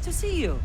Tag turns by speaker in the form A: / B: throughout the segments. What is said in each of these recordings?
A: to see you.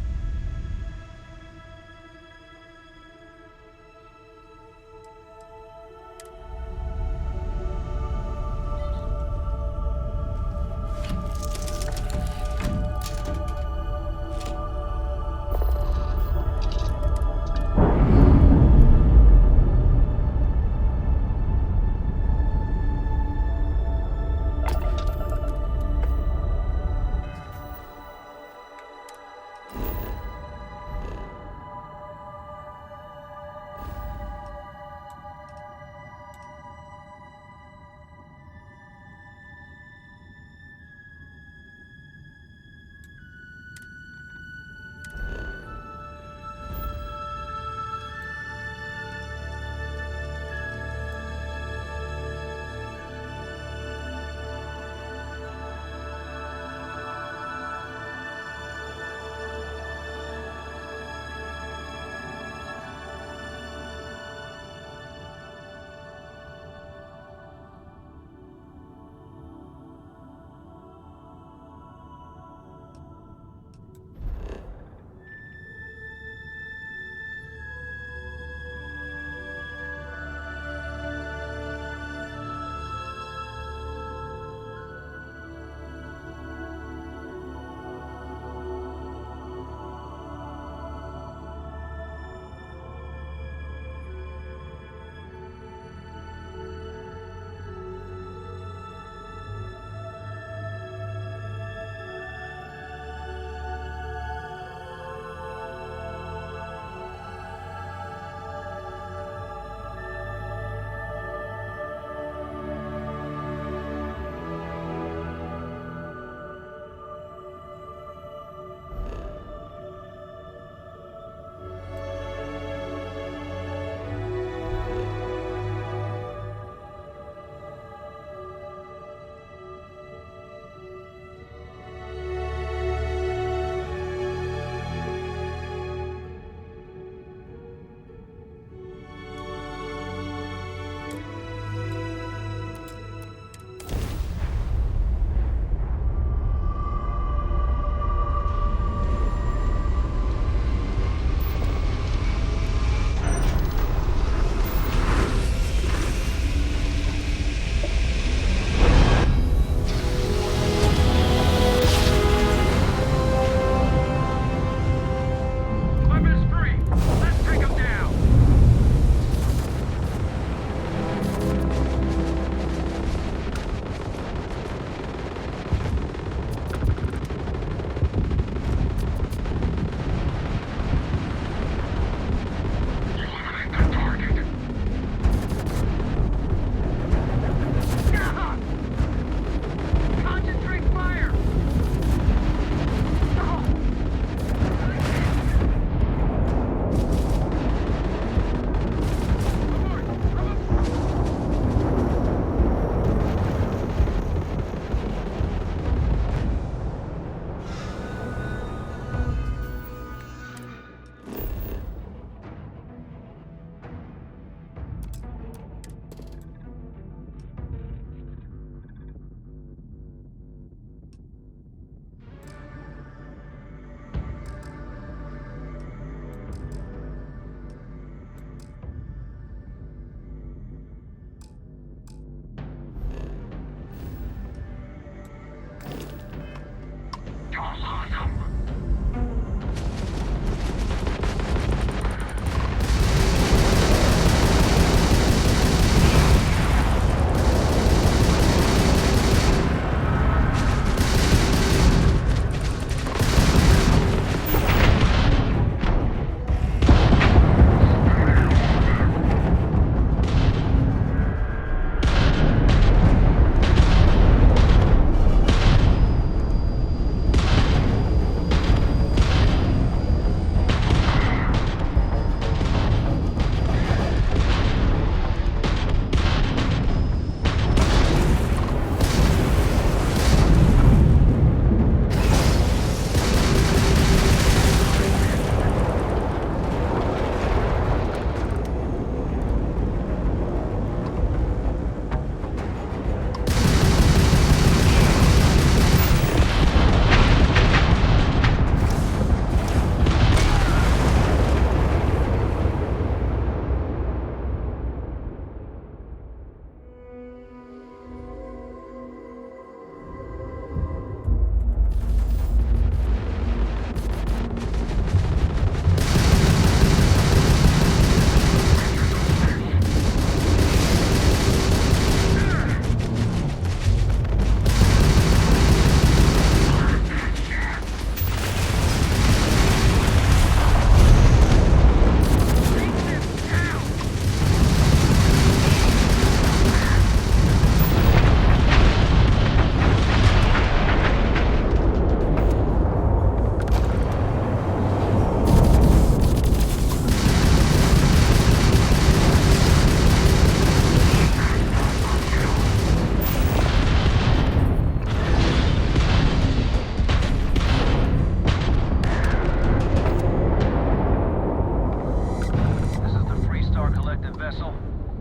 A: vessel?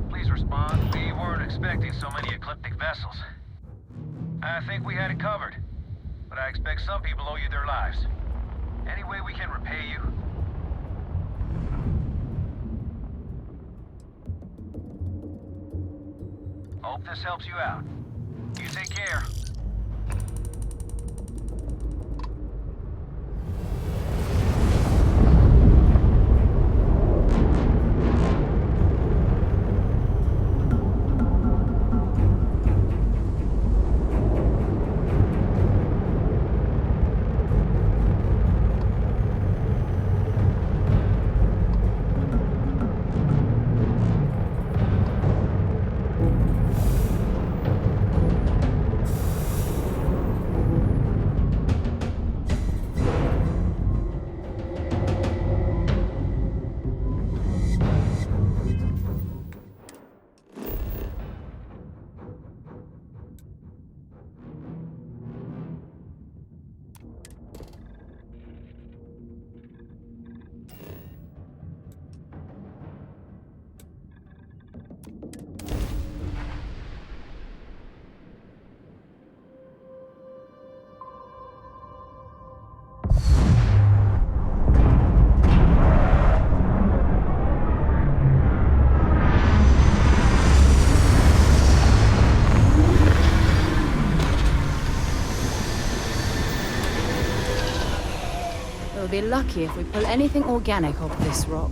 A: Please respond. We weren't expecting so many ecliptic vessels. I think we had it covered, but I expect some people owe you their lives. Any way we can repay you? Hope this helps you out. You take care.
B: We'll be lucky if we pull anything organic off this rock.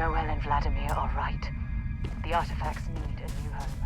C: Noel and Vladimir are right. The artifacts need a new home.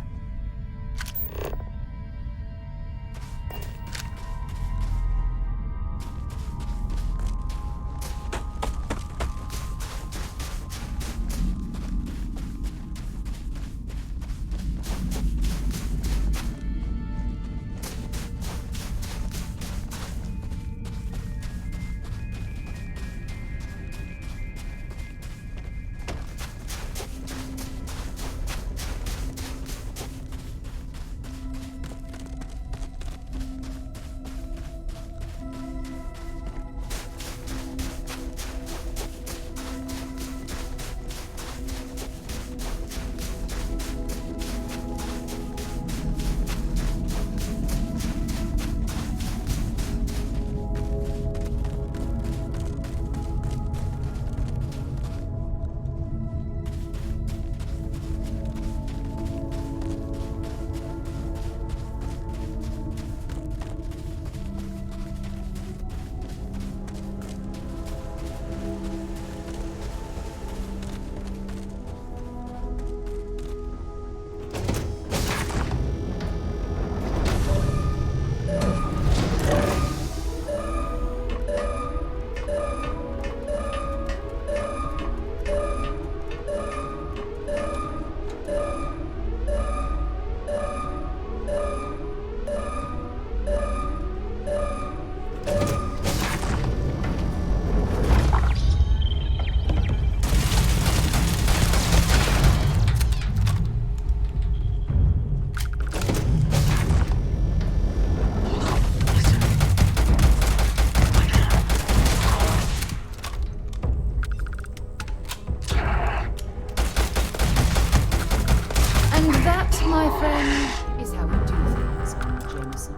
B: And that, my friend, is how we do things, Jameson.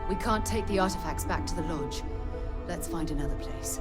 B: We can't take the artifacts back to the lodge. Let's find another place.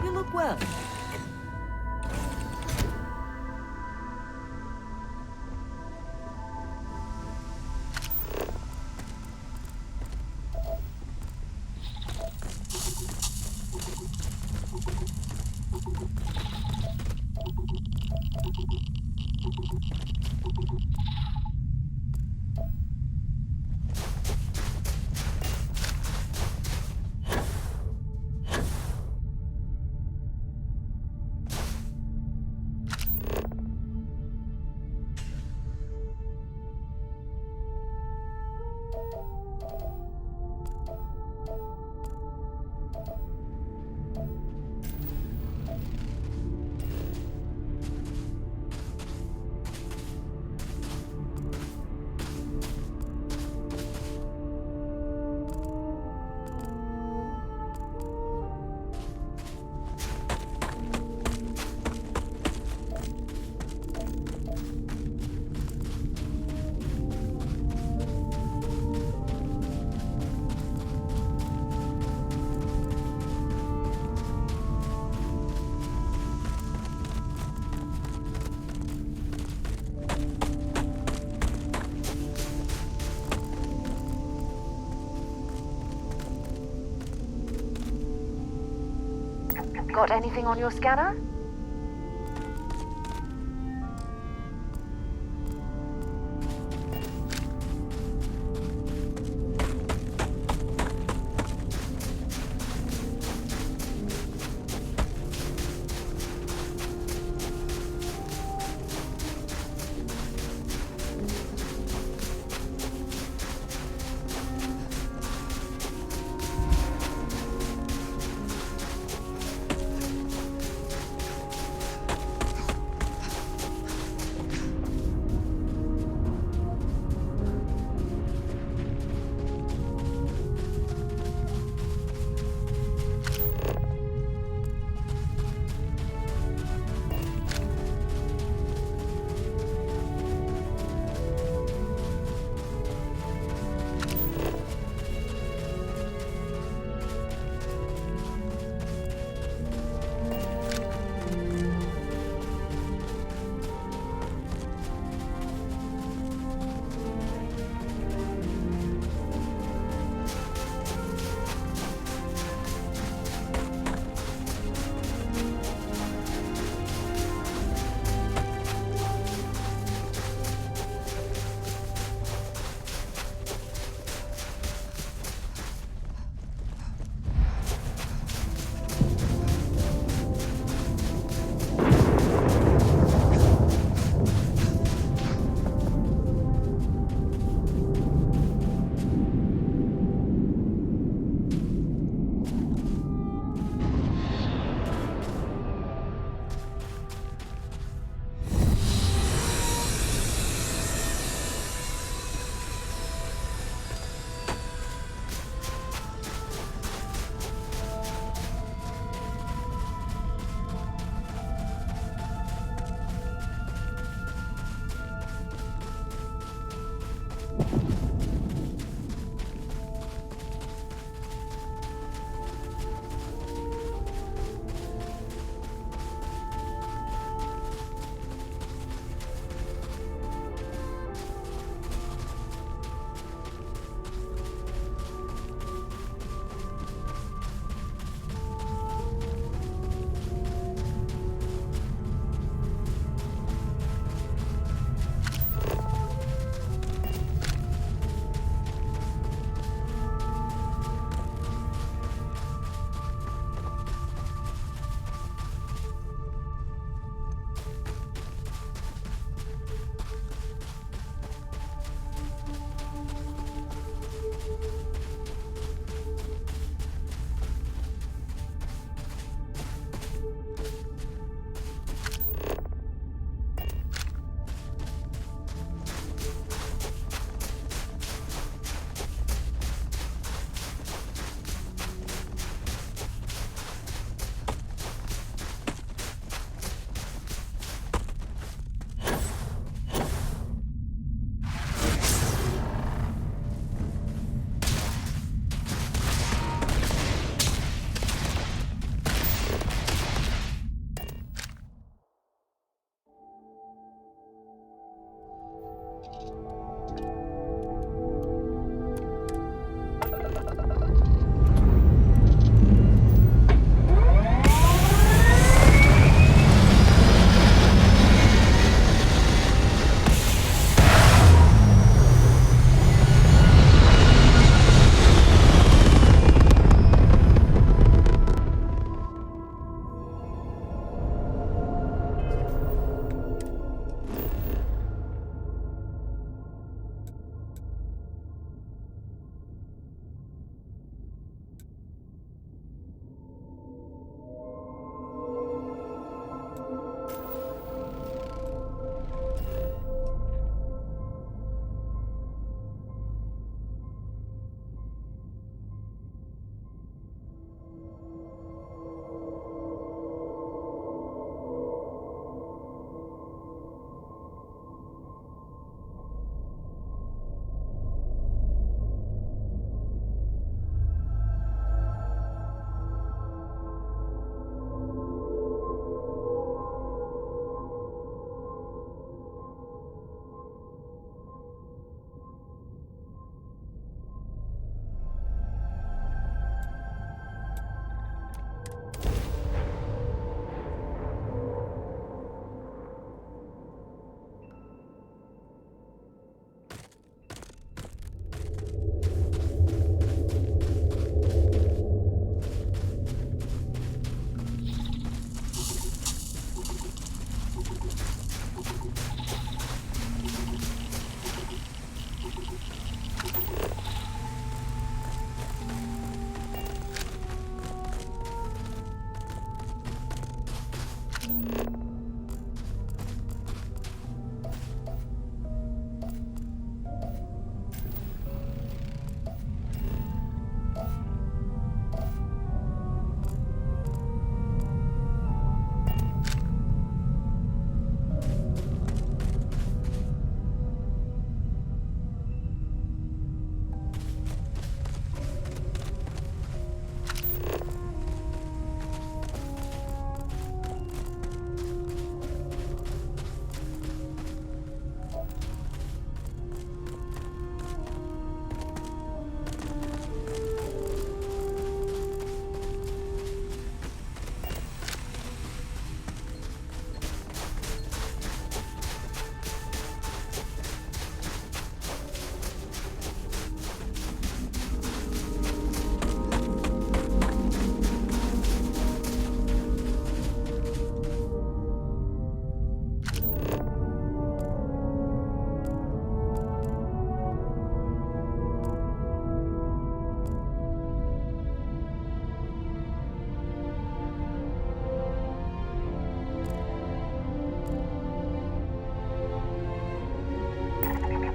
D: You look well.
C: Got anything on your scanner?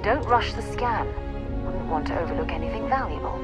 C: Don't rush the scan. Wouldn't want to overlook anything valuable.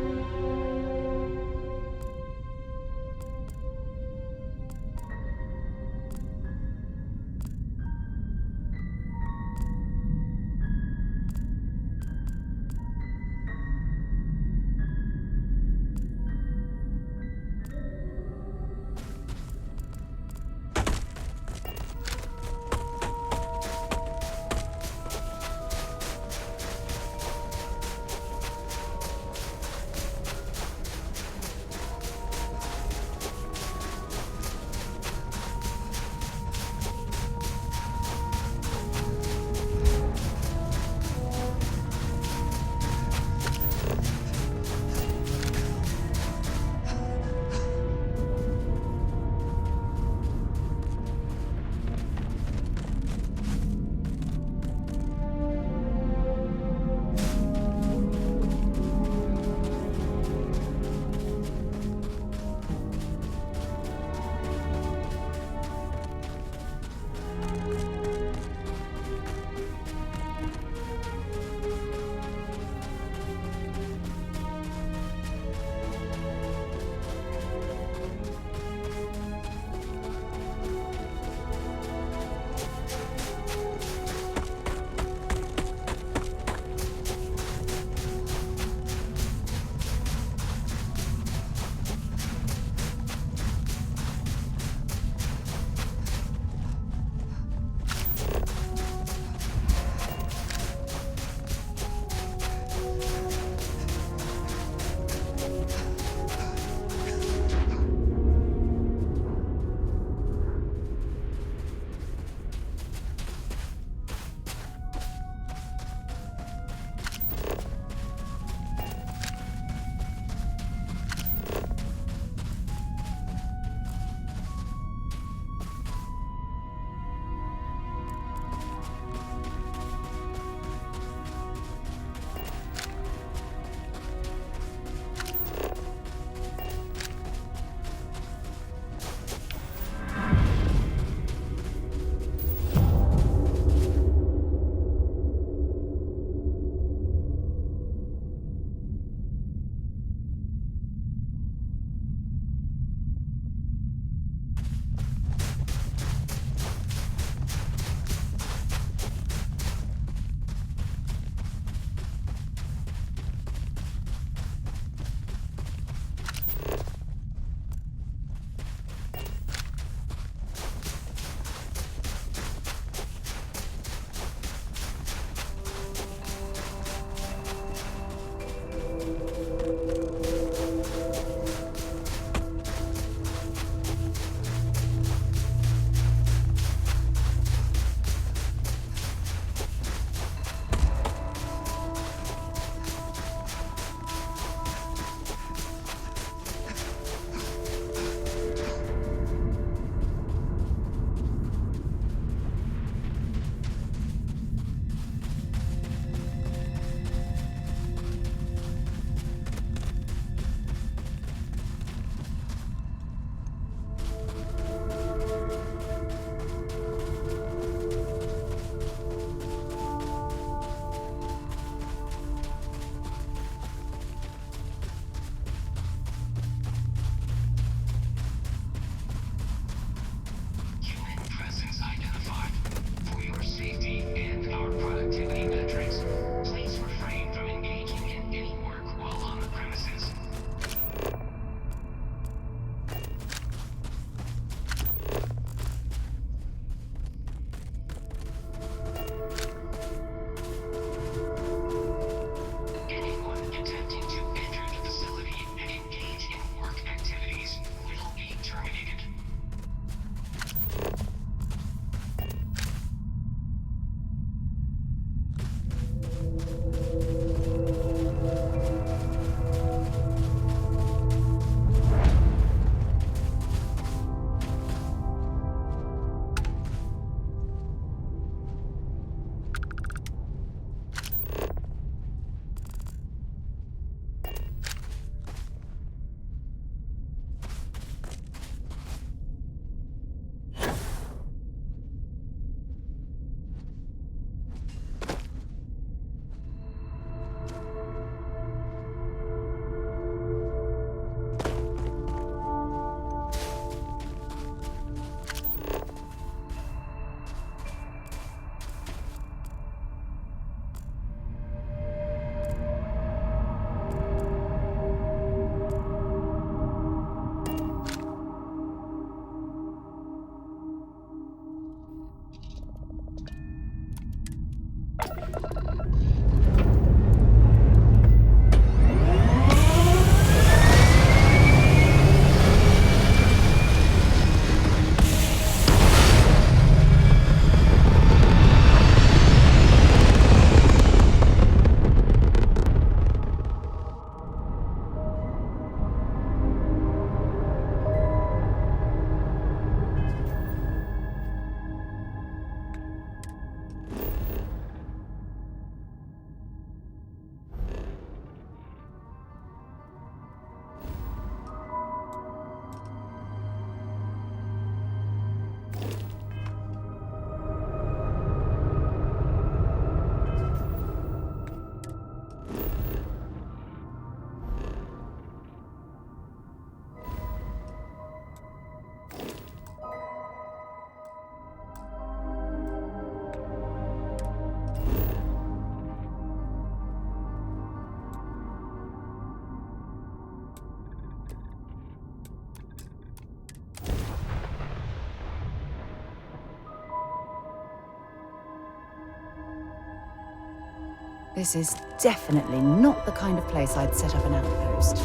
B: This is definitely not the kind of place I'd set up an outpost.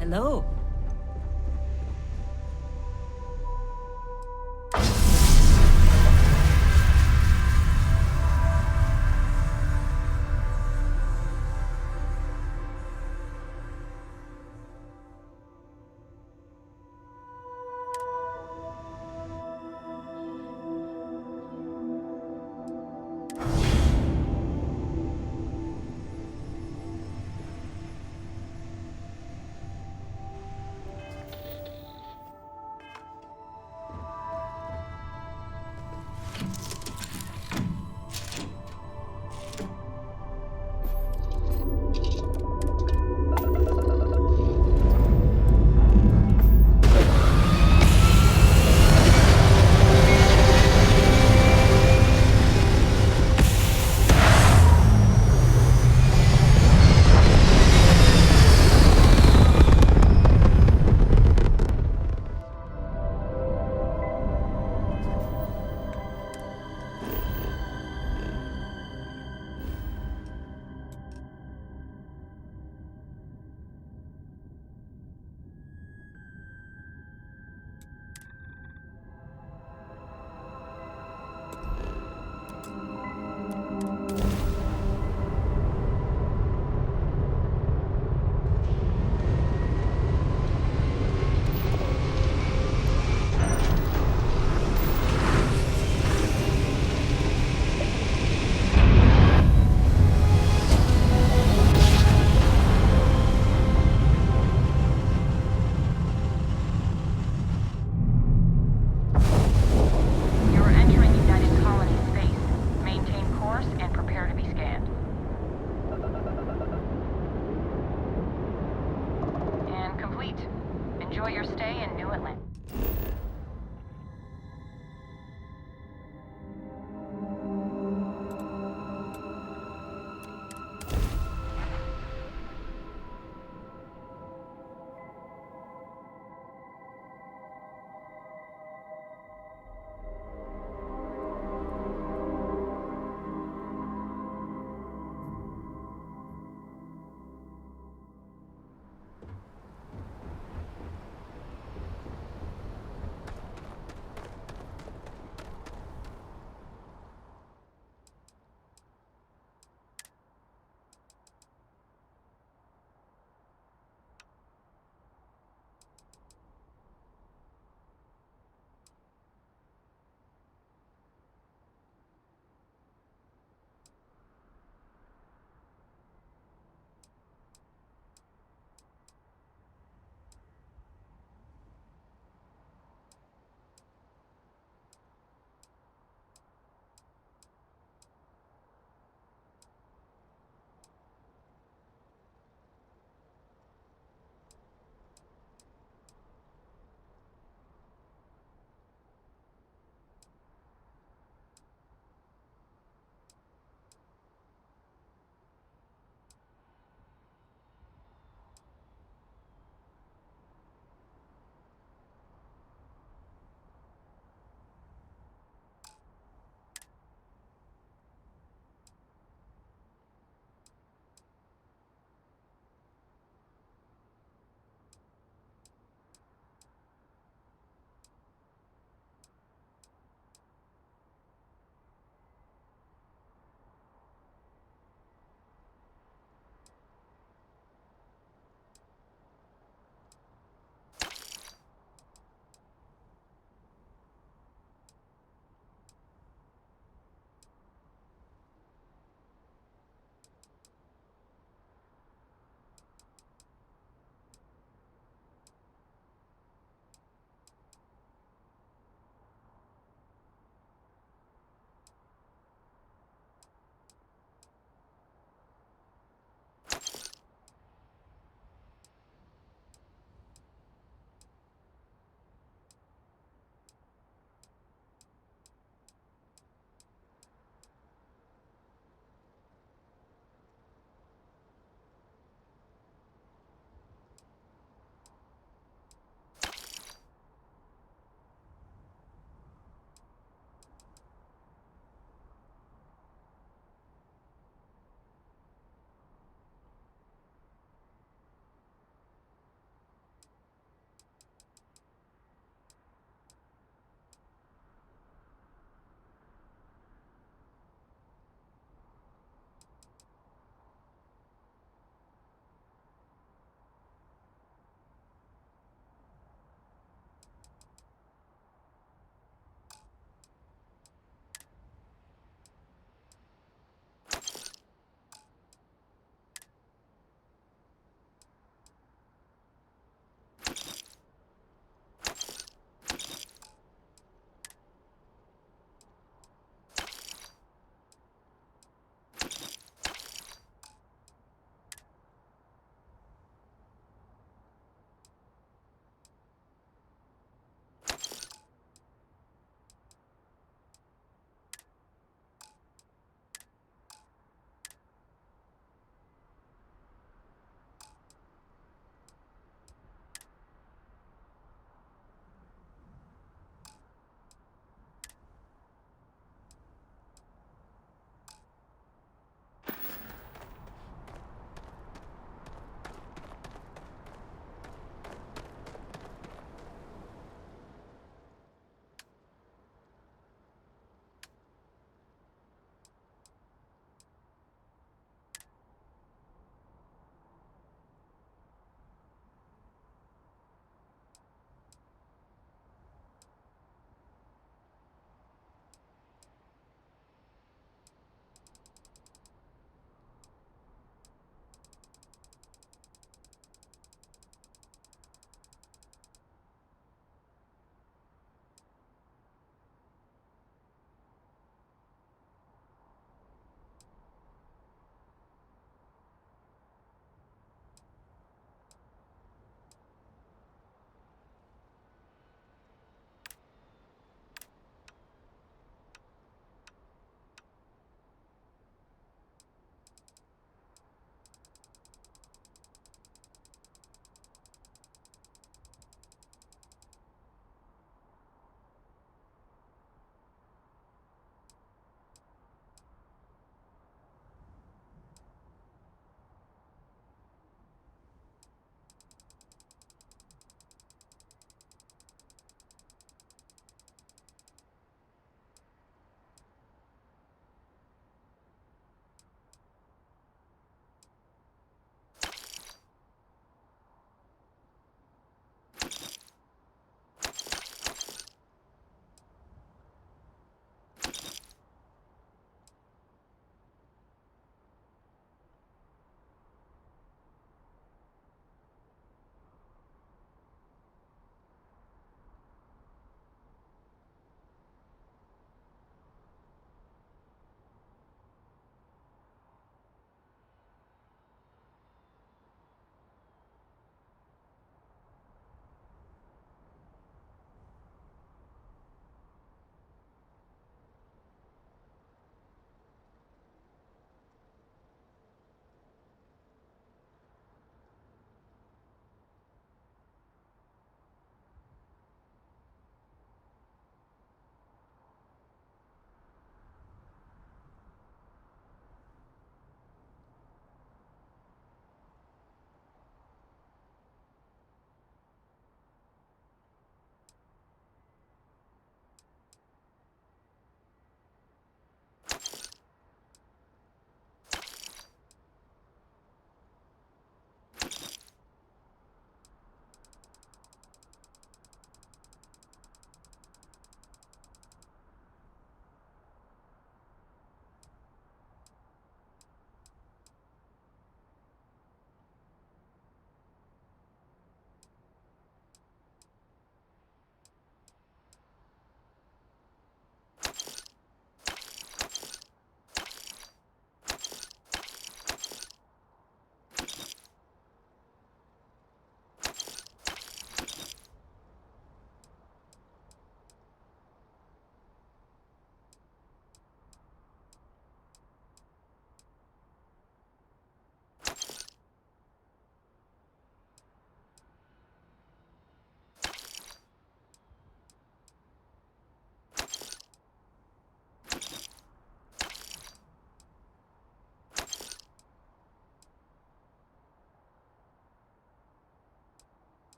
D: Hello.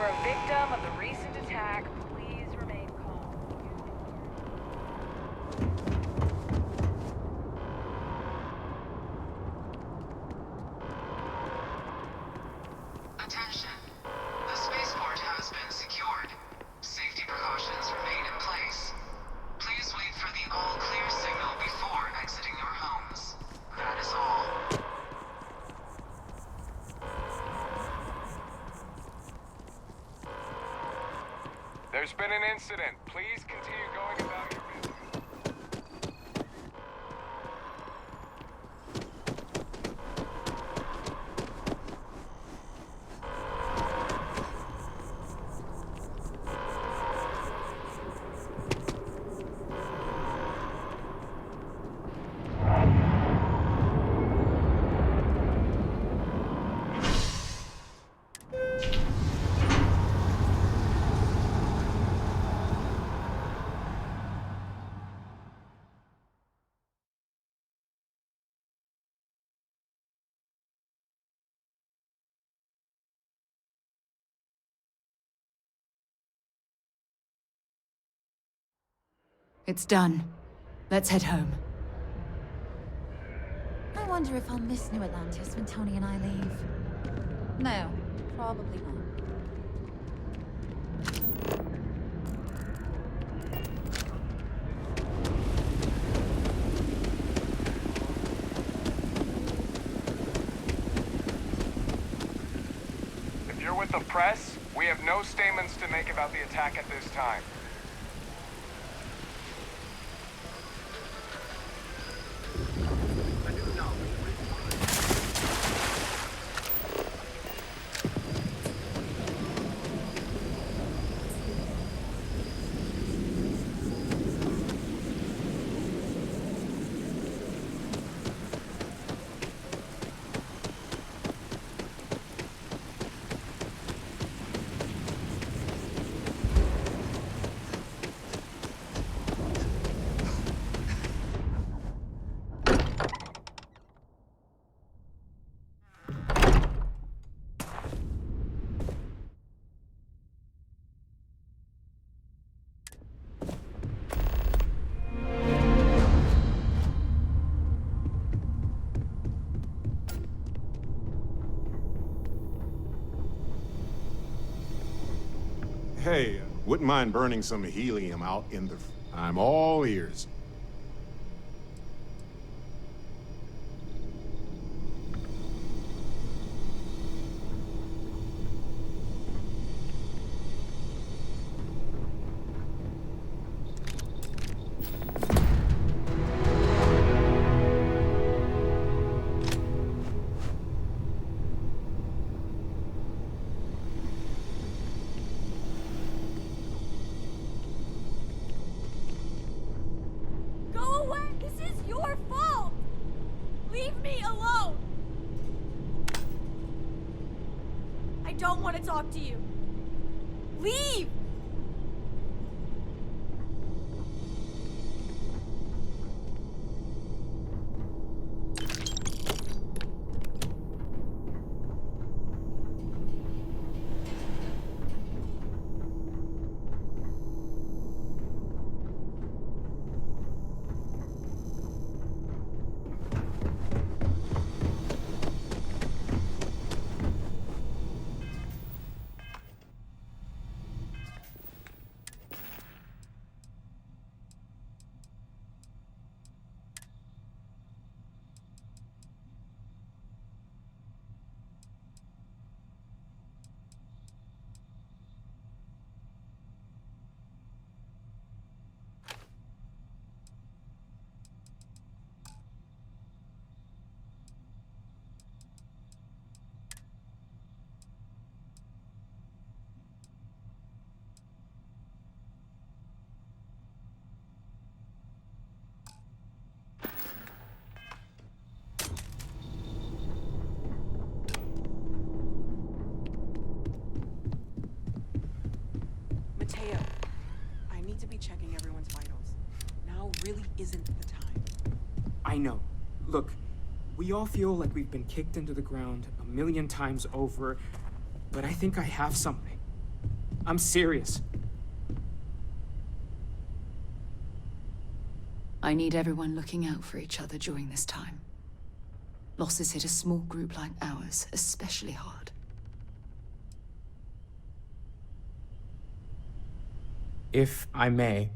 C: a victim of the recent attack, please remain calm.
E: Attention. The spaceport has been secured. Safety precautions remain in place. Please wait for the all-clear signal before exiting your homes. That is all.
F: There's been an incident. Please continue going about your business.
B: It's done. Let's head home.
G: I wonder if I'll miss New Atlantis when Tony and I leave. No, probably not.
F: If you're with the press, we have no statements to make about the attack at this time.
H: Hey, wouldn't mind burning some helium out in the... I'm all ears.
G: Go away! This is your fault! Leave me alone! I don't want to talk to you. Leave!
I: Mateo, I need to be checking everyone's vitals. Now really isn't the time.
J: I know. Look, we all feel like we've been kicked into the ground a million times over, but I think I have something. I'm serious.
B: I need everyone looking out for each other during this time. Losses hit a small group like ours especially hard.
J: If I may,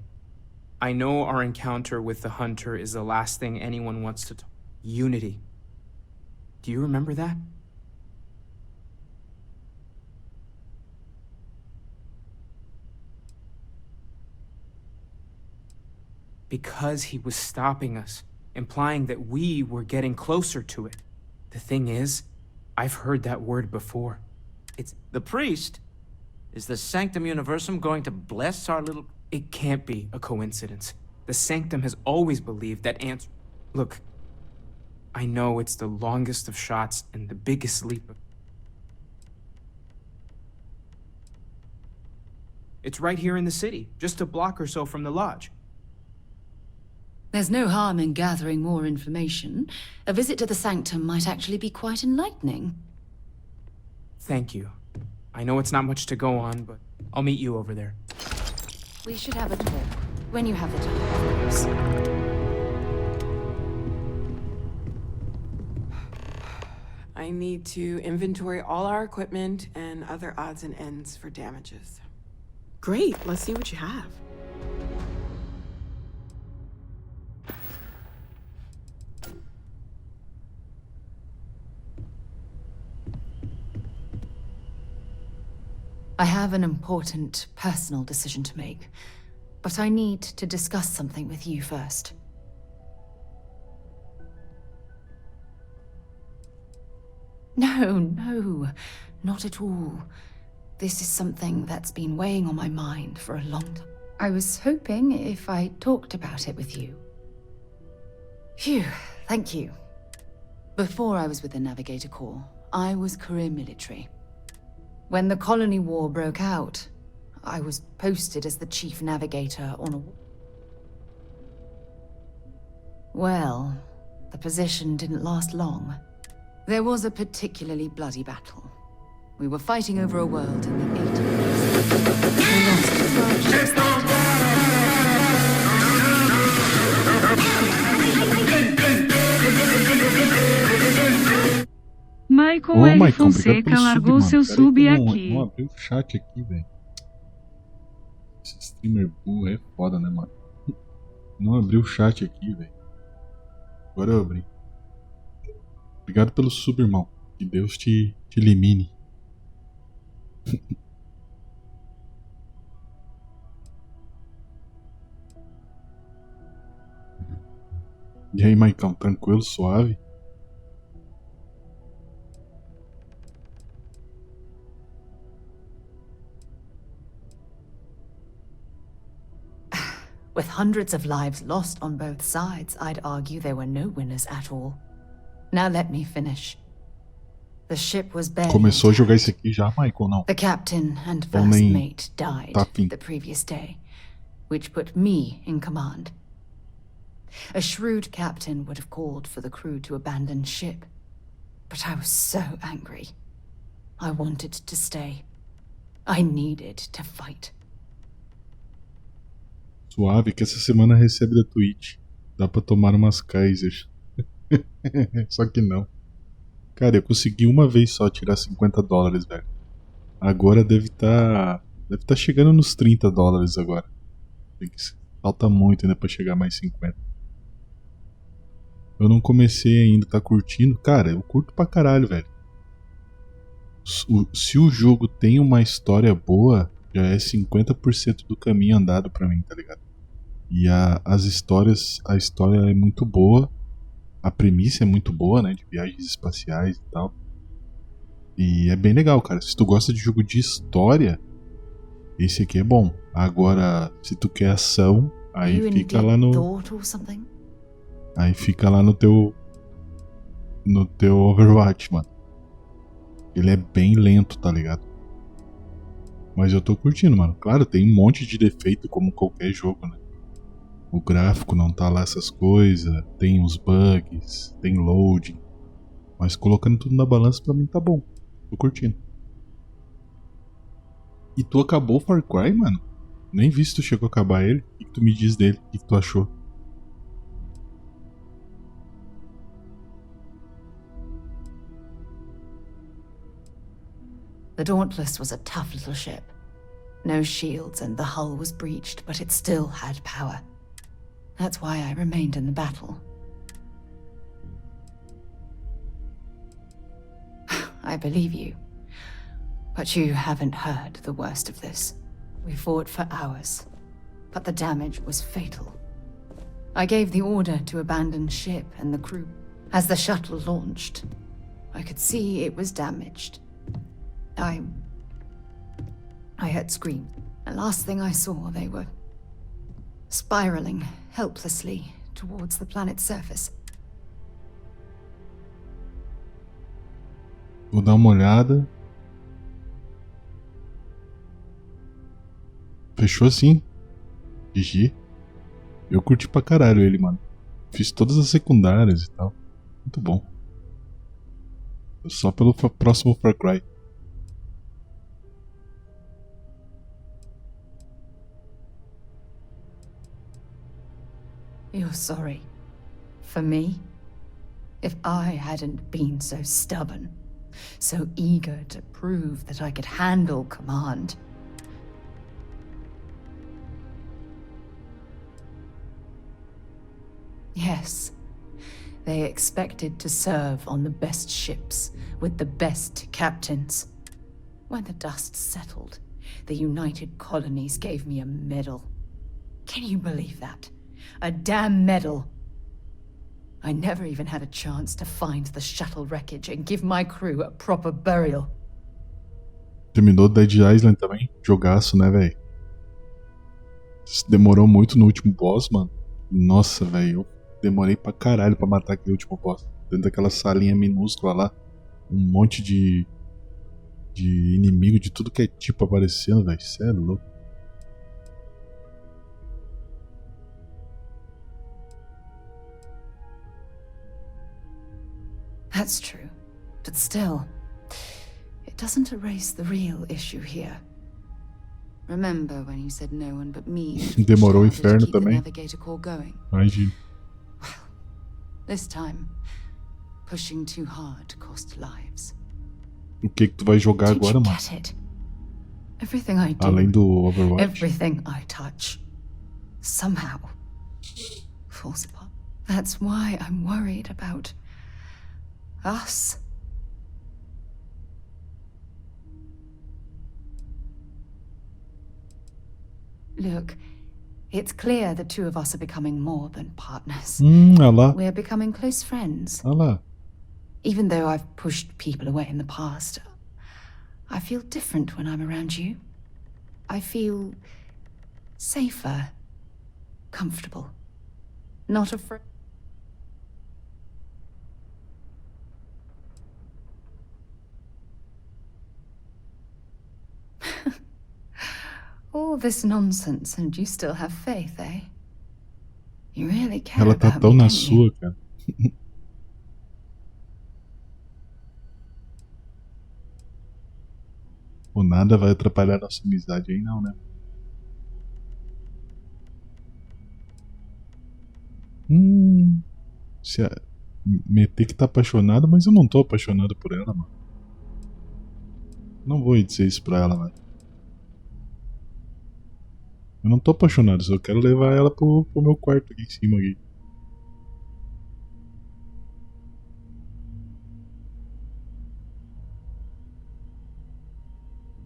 J: I know our encounter with the Hunter is the last thing anyone wants to talk. Unity. Do you remember that? Because he was stopping us, implying that we were getting closer to it. The thing is, I've heard that word before. It's...
K: The priest? Is the Sanctum Universum going to bless our little...
J: It can't be a coincidence. The Sanctum has always believed that answer... Look, I know it's the longest of shots and the biggest leap. It's right here in the city, just a block or so from the lodge.
B: There's no harm in gathering more information. A visit to the Sanctum might actually be quite enlightening.
J: Thank you. I know it's not much to go on, but I'll meet you over there.
B: We should have a talk. When you have the time, of course.
I: I need to inventory all our equipment and other odds and ends for damages.
L: Great, let's see what you have.
B: I have an important personal decision to make, but I need to discuss something with you first. No, not at all. This is something that's been weighing on my mind for a long time. I was hoping if I talked about it with you. Phew, thank you. Before I was with the Navigator Corps, I was career military. When the Colony War broke out, I was posted as the chief navigator on a... Well, the position didn't last long. There was a particularly bloody battle. We were fighting over a world in the 80s. We lost 12 ships that
M: Michael L. Fonseca largou seu sub aqui.
N: Não abriu o chat aqui, velho. Esse streamer burro é foda, né, mano? Não abriu o chat aqui, velho. Agora eu abri. Obrigado pelo sub, irmão. Que Deus te elimine. E aí, Maicão, tranquilo, suave?
B: With hundreds of lives lost on both sides, I'd argue there were no winners at all. Now let me finish. The ship was barely
N: Começou a jogar isso aqui já, Michael, não?
B: The captain and first mate died the previous day, which put me in command. A shrewd captain would have called for the crew to abandon ship, but I was so angry. I wanted to stay. I needed to fight.
N: Suave, que essa semana recebe da Twitch. Dá pra tomar umas Kaisers. Só que não. Cara, eu consegui uma vez só tirar $50, velho. Agora deve tá chegando nos $30 agora. Falta muito ainda pra chegar mais 50. Eu não comecei ainda, tá curtindo? Cara, eu curto pra caralho, velho. Se o jogo tem uma história boa, já é 50% do caminho andado pra mim, tá ligado? E a história é muito boa. A premissa é muito boa, né? De viagens espaciais e tal. E é bem legal, cara. Se tu gosta de jogo de história, esse aqui é bom. Agora, se tu quer ação, aí fica lá no... Aí fica lá no teu Overwatch, mano. Ele é bem lento, tá ligado? Mas eu tô curtindo, mano. Claro, tem um monte de defeito como qualquer jogo, né? O gráfico não tá lá essas coisas, tem uns bugs, tem loading. Mas colocando tudo na balança pra mim tá bom. Tô curtindo. E tu acabou o Far Cry, mano? Nem vi se tu chegou a acabar ele. O que tu me diz dele? O que tu achou?
B: The Dauntless was a tough little ship. No shields and the hull was breached, but it still had power. That's why I remained in the battle. I believe you. But you haven't heard the worst of this. We fought for hours, but the damage was fatal. I gave the order to abandon ship and the crew. As the shuttle launched, I could see it was damaged. I heard screams. The last thing I saw, they were spiraling helplessly towards the planet's surface.
N: Vou dar uma olhada. Fechou sim. GG. Eu curti pra caralho ele, mano. Fiz todas as secundárias e tal. Muito bom. Só pelo próximo Far Cry.
B: You're sorry. For me? If I hadn't been so stubborn, so eager to prove that I could handle command. Yes, they expected to serve on the best ships, with the best captains. When the dust settled, the United Colonies gave me a medal. Can you believe that? A damn medal. I never even had a chance to find the shuttle wreckage and give my crew a proper burial.
N: Terminou Dead Island também? Jogaço, né, velho? Demorou muito no último boss, mano. Nossa, velho. Eu demorei pra caralho pra matar aquele último boss. Dentro daquela salinha minúscula lá. Um monte de inimigo de tudo que é tipo aparecendo, velho. Cê é louco.
B: That's true. But still, it doesn't erase the real issue here. Remember when you said no one but me
N: Demorou o inferno
B: keep the
N: também.
B: navigator core going?
N: Imagina.
B: Well, this time, pushing too hard cost lives.
N: O que tu vai jogar
B: Did
N: agora,
B: you
N: mano?
B: get it? Everything I do,
N: Além do Overwatch.
B: everything I touch, somehow falls apart. That's why I'm worried about us. Look, it's clear the two of us are becoming more than partners.
N: Olha lá.
B: We're becoming close friends.
N: Olha lá.
B: Even though I've pushed people away in the past, I feel different when I'm around you. I feel safer, comfortable, not afraid. All this nonsense and you still have faith, eh? You really care
N: Ela tá
B: about
N: tão
B: me,
N: na
B: don't you?
N: sua, cara. O nada vai atrapalhar nossa amizade aí, não, né? Se meter que tá apaixonado, mas eu não tô apaixonado por ela, mano. Não vou dizer isso pra ela, velho. Eu não tô apaixonado, só quero levar ela pro meu quarto aqui em cima. Aqui.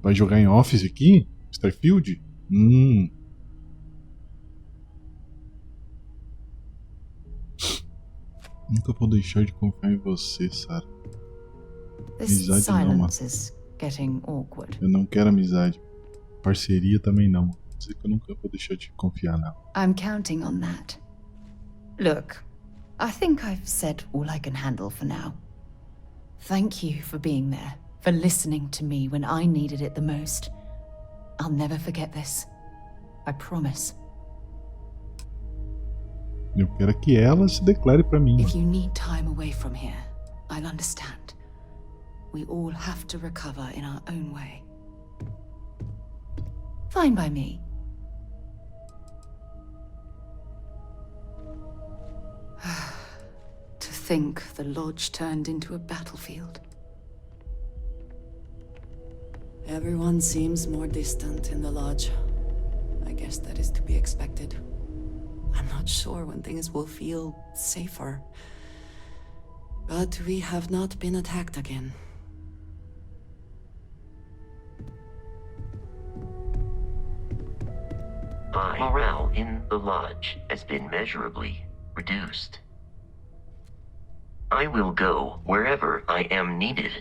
N: Vai jogar em Office aqui? Starfield? Nunca vou deixar de confiar em você, Sarah.
B: This
N: Amizade não, mano.
B: silence is getting awkward.
N: Eu não quero amizade. Parceria também não. Quer dizer que eu nunca vou deixar de confiar nela.
B: I'm counting on that. Look, I think I've said all I can handle for now. Thank you for being there, for listening to me when I needed it the most. I'll never forget this. I promise.
N: Eu quero que ela se declare pra mim.
B: If you need time away from here, I'll understand. We all have to recover in our own way. Fine by me. To think the lodge turned into a battlefield.
O: Everyone seems more distant in the lodge. I guess that is to be expected. I'm not sure when things will feel safer. But we have not been attacked again.
P: Morale in the lodge has been measurably reduced. I will go wherever I am needed.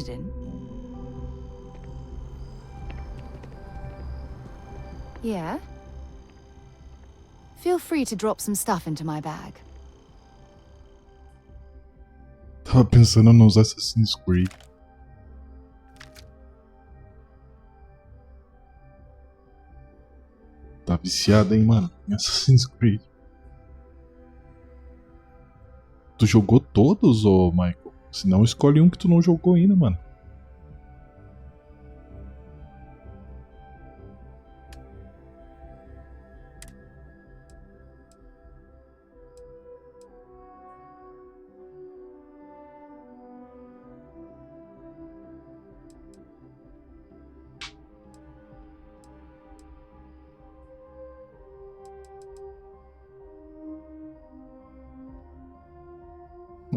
B: In. Yeah? Feel free to drop some stuff into my bag.
N: Tava pensando nos Assassin's Creed. Tá viciado, hein, mano? Em Assassin's Creed. Tu jogou todos, ô Michael? Se não, escolhe um que tu não jogou ainda, mano.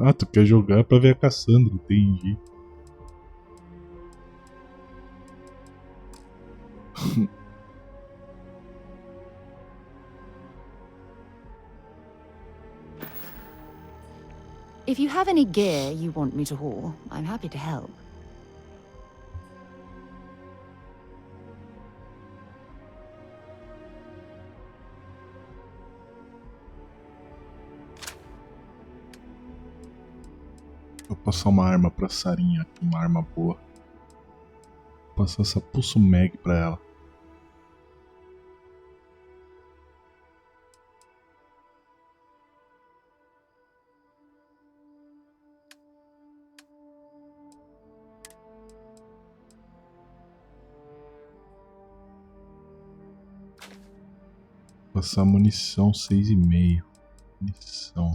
N: Ah, tu quer jogar pra ver a Cassandra, entendi.
B: If you have any gear you want me to haul, I'm happy to help.
N: Vou passar uma arma pra Sarinha aqui, uma arma boa. Vou passar essa Pulso Mag pra ela. Passar munição 6,5. Munição.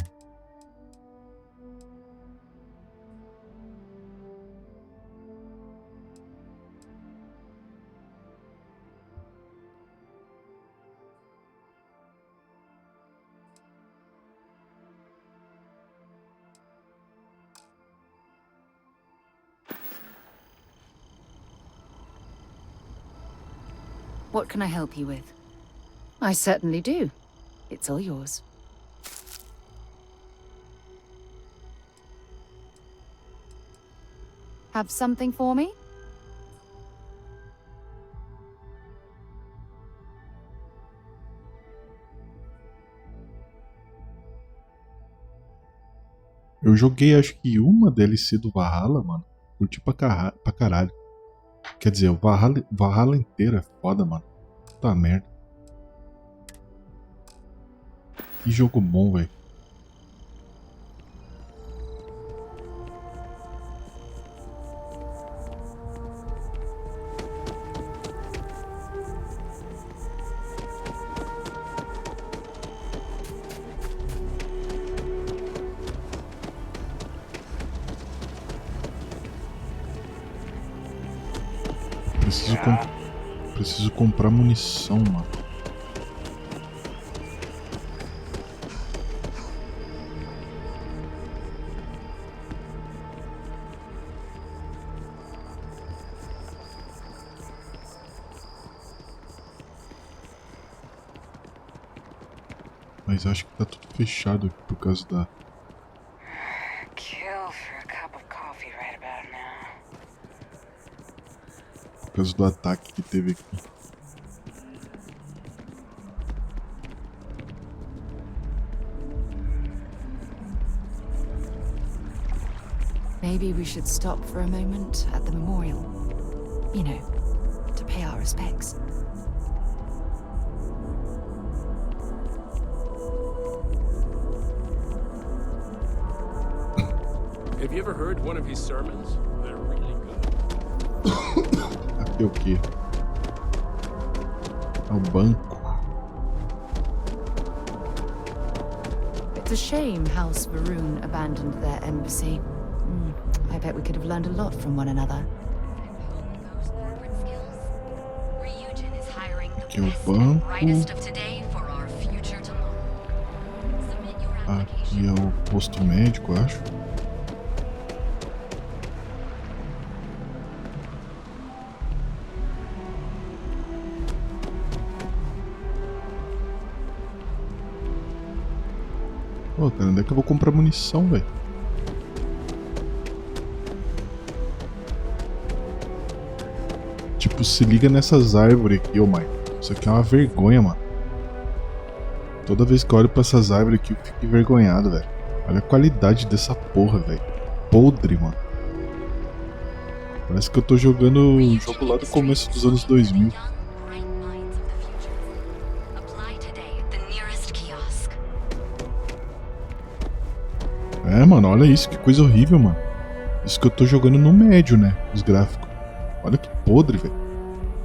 B: What can I help you with? I certainly do. It's all yours. Have something for me?
N: Eu joguei acho que uma DLC do Valhalla, mano. Curti pra caralho. Quer dizer, o Valhalla inteiro é foda, mano. Puta merda. Que jogo bom, velho. Preciso comprar munição, mano. Mas acho que tá tudo fechado aqui por causa da... Por causa do ataque que teve aqui.
B: Maybe we should stop for a moment at the memorial. You know, to pay our respects.
Q: Have you ever heard one of his sermons? They're really good.
N: Aqui é o quê? É o banco.
B: It's a shame House Varoon abandoned their embassy. I bet we could have learned a lot from one another.
N: Aqui é o banco. Aqui é o posto médico, acho. Pô, cara, onde é que eu vou comprar munição, velho? Tipo, se liga nessas árvores aqui, ô mãe. Isso aqui é uma vergonha, mano. Toda vez que eu olho pra essas árvores aqui, eu fico envergonhado, velho. Olha a qualidade dessa porra, velho. Podre, mano. Parece que eu tô jogando um jogo lá do começo dos anos 2000. É, mano, olha isso, que coisa horrível, mano. Isso que eu tô jogando no médio, né? Os gráficos. Olha que podre, velho.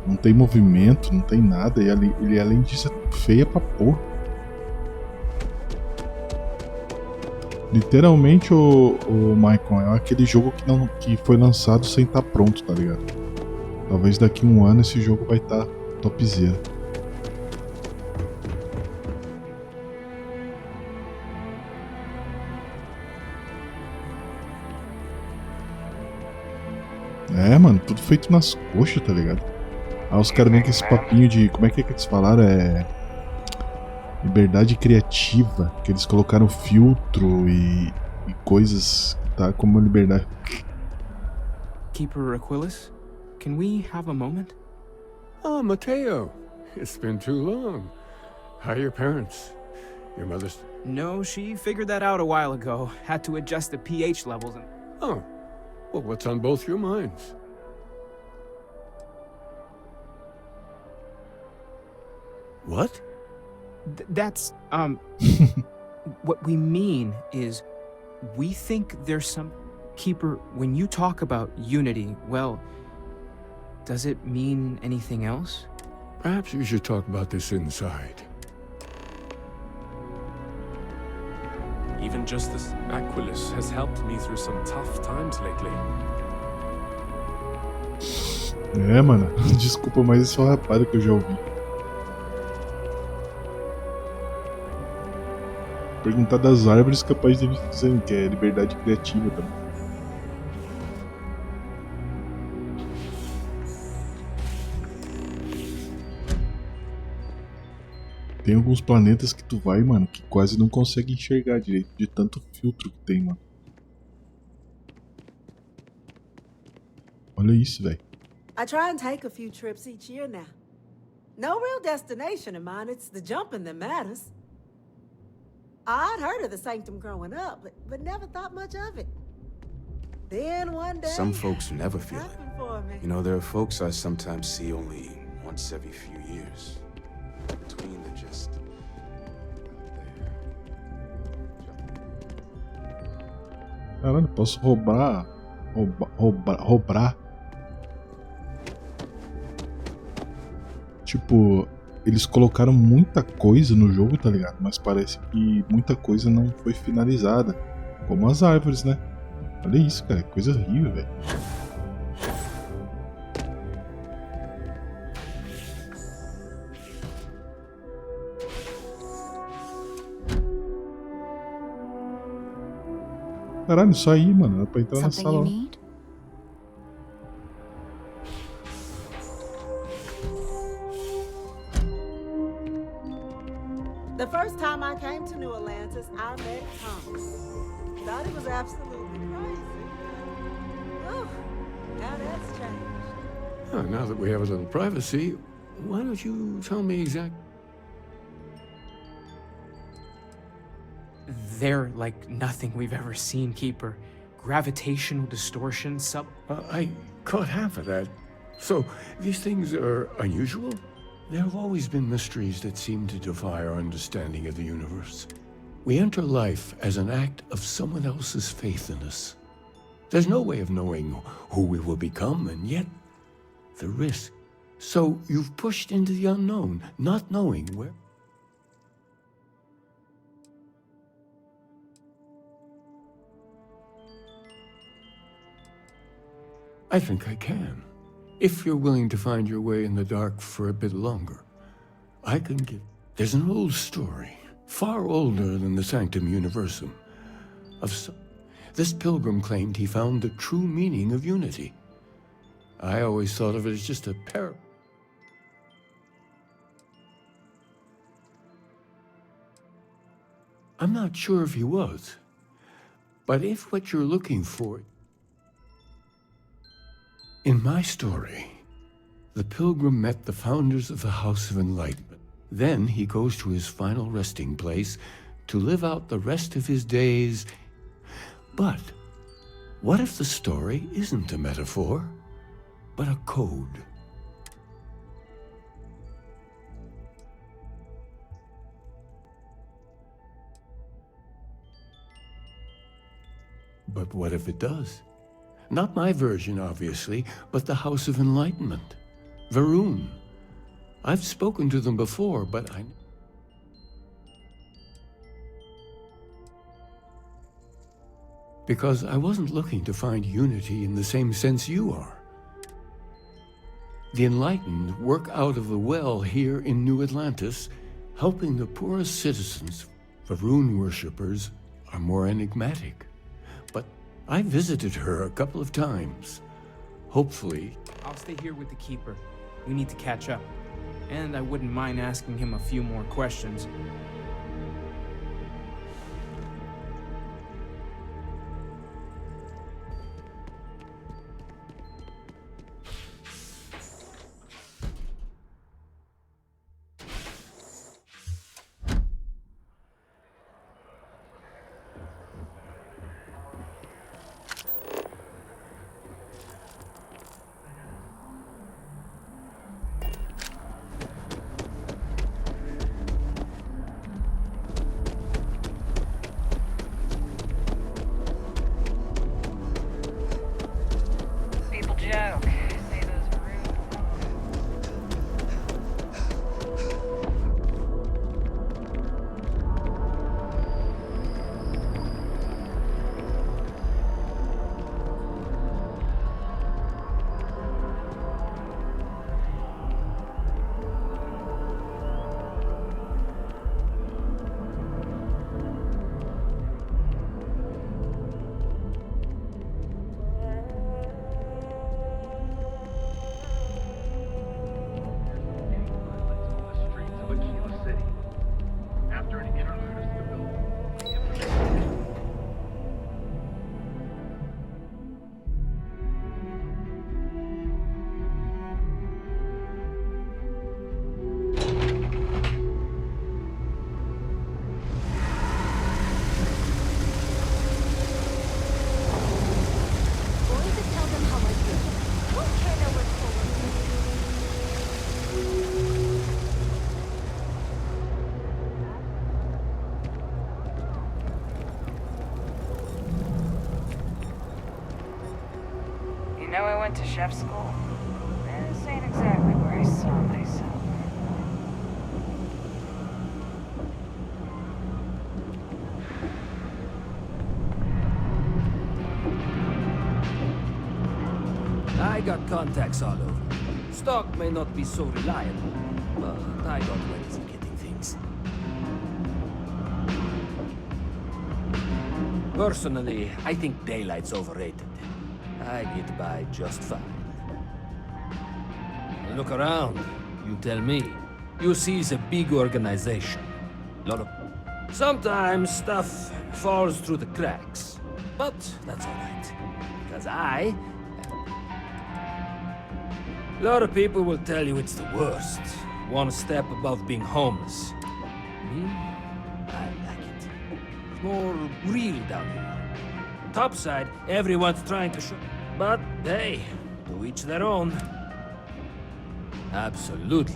N: Não tem movimento, não tem nada. E ele, além disso, é feia pra porra. Literalmente, o Michael, é aquele jogo que foi lançado sem estar pronto, tá ligado? Talvez daqui a um ano esse jogo vai estar topzera. É, mano, tudo feito nas coxas, tá ligado? Ah, os caras vêm com esse papinho de... Como é que eles falaram? Liberdade criativa. Que eles colocaram filtro e coisas, tá? Como liberdade.
J: Keeper Aquilus, can we have a moment?
Q: Oh, Mateo. It's been too long. How are your parents? Your mother's...
J: No, she figured that out a while ago. Had to adjust the pH levels and...
Q: Oh. Well, what's on both your minds? What?
J: That's, what we mean is, we think there's some... Keeper, when you talk about unity, well, does it mean anything else?
Q: Perhaps you should talk about this inside.
R: Even Justice Aquilus has helped me through some tough times lately.
N: É, mano, desculpa, mas isso é uma rapada que eu já ouvi. Perguntar das árvores capaz de eles dizerem que é liberdade criativa também. Tem alguns planetas que tu vai, mano, que quase não consegue enxergar direito, de tanto filtro que tem, mano. Olha isso, velho.
D: I try and take a few trips each year now. No real destination in mind, it's the jumping that matters. I'd heard of the Sanctum growing up, but never thought much of it. Then one day...
S: Some folks never feel it. You know, there are folks I sometimes see only once every few years. Between the just...
N: Caralho, posso roubar... Roubar... Tipo, eles colocaram muita coisa no jogo, tá ligado? Mas parece que muita coisa não foi finalizada. Como as árvores, né? Olha isso, cara. Coisa horrível, velho. Caralho, só aí, mano. Era pra entrar na
B: Something
N: sala
B: you
N: lá.
B: need?
D: The first time I came to New Atlantis, I met Thomas. Thought he was absolutely crazy. Oh, now that's changed.
Q: Oh, now that we have a little privacy, why don't you tell me exactly?
J: They're like nothing we've ever seen, Keeper. Gravitational distortion,
Q: I caught half of that. So, these things are unusual? There have always been mysteries that seem to defy our understanding of the universe. We enter life as an act of someone else's faith in us. There's no way of knowing who we will become, and yet, the risk. So, you've pushed into the unknown, not knowing where. I think I can. If you're willing to find your way in the dark for a bit longer, I can give... There's an old story, far older than the Sanctum Universum, of this pilgrim claimed he found the true meaning of unity. I always thought of it as just a I'm not sure if he was, but if what you're looking for... In my story, the pilgrim met the founders of the House of Enlightenment. Then he goes to his final resting place to live out the rest of his days. But what if the story isn't a metaphor, but a code? But what if it does? Not my version, obviously, but the House of Enlightenment. Varun. I've spoken to them before, but because I wasn't looking to find unity in the same sense you are. The Enlightened work out of the well here in New Atlantis, helping the poorest citizens. Varun worshippers are more enigmatic. But I visited her a couple of times. Hopefully...
J: I'll stay here with the Keeper. We need to catch up. And I wouldn't mind asking him a few more questions.
C: You know, I went to chef school. This ain't exactly where I saw myself.
T: I got contacts all over. Stock may not be so reliable, but I got ways of getting things. Personally, I think daylight's overrated. I get by just fine. Look around. You tell me. You see it's a big organization. Lot of... Sometimes stuff falls through the cracks. But that's alright. Because A lot of people will tell you it's the worst. One step above being homeless. Me? I like it. It's more real down here. Topside, everyone's trying to show... But hey, to each their own. Absolutely.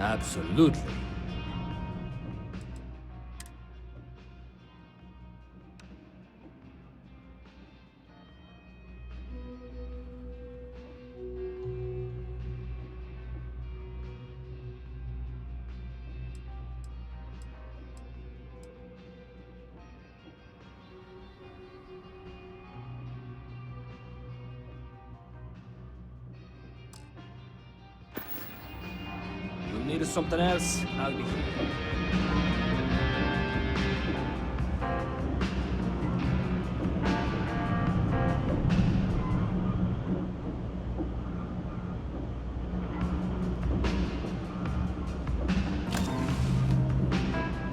T: Absolutely. You need something else? I'll be here.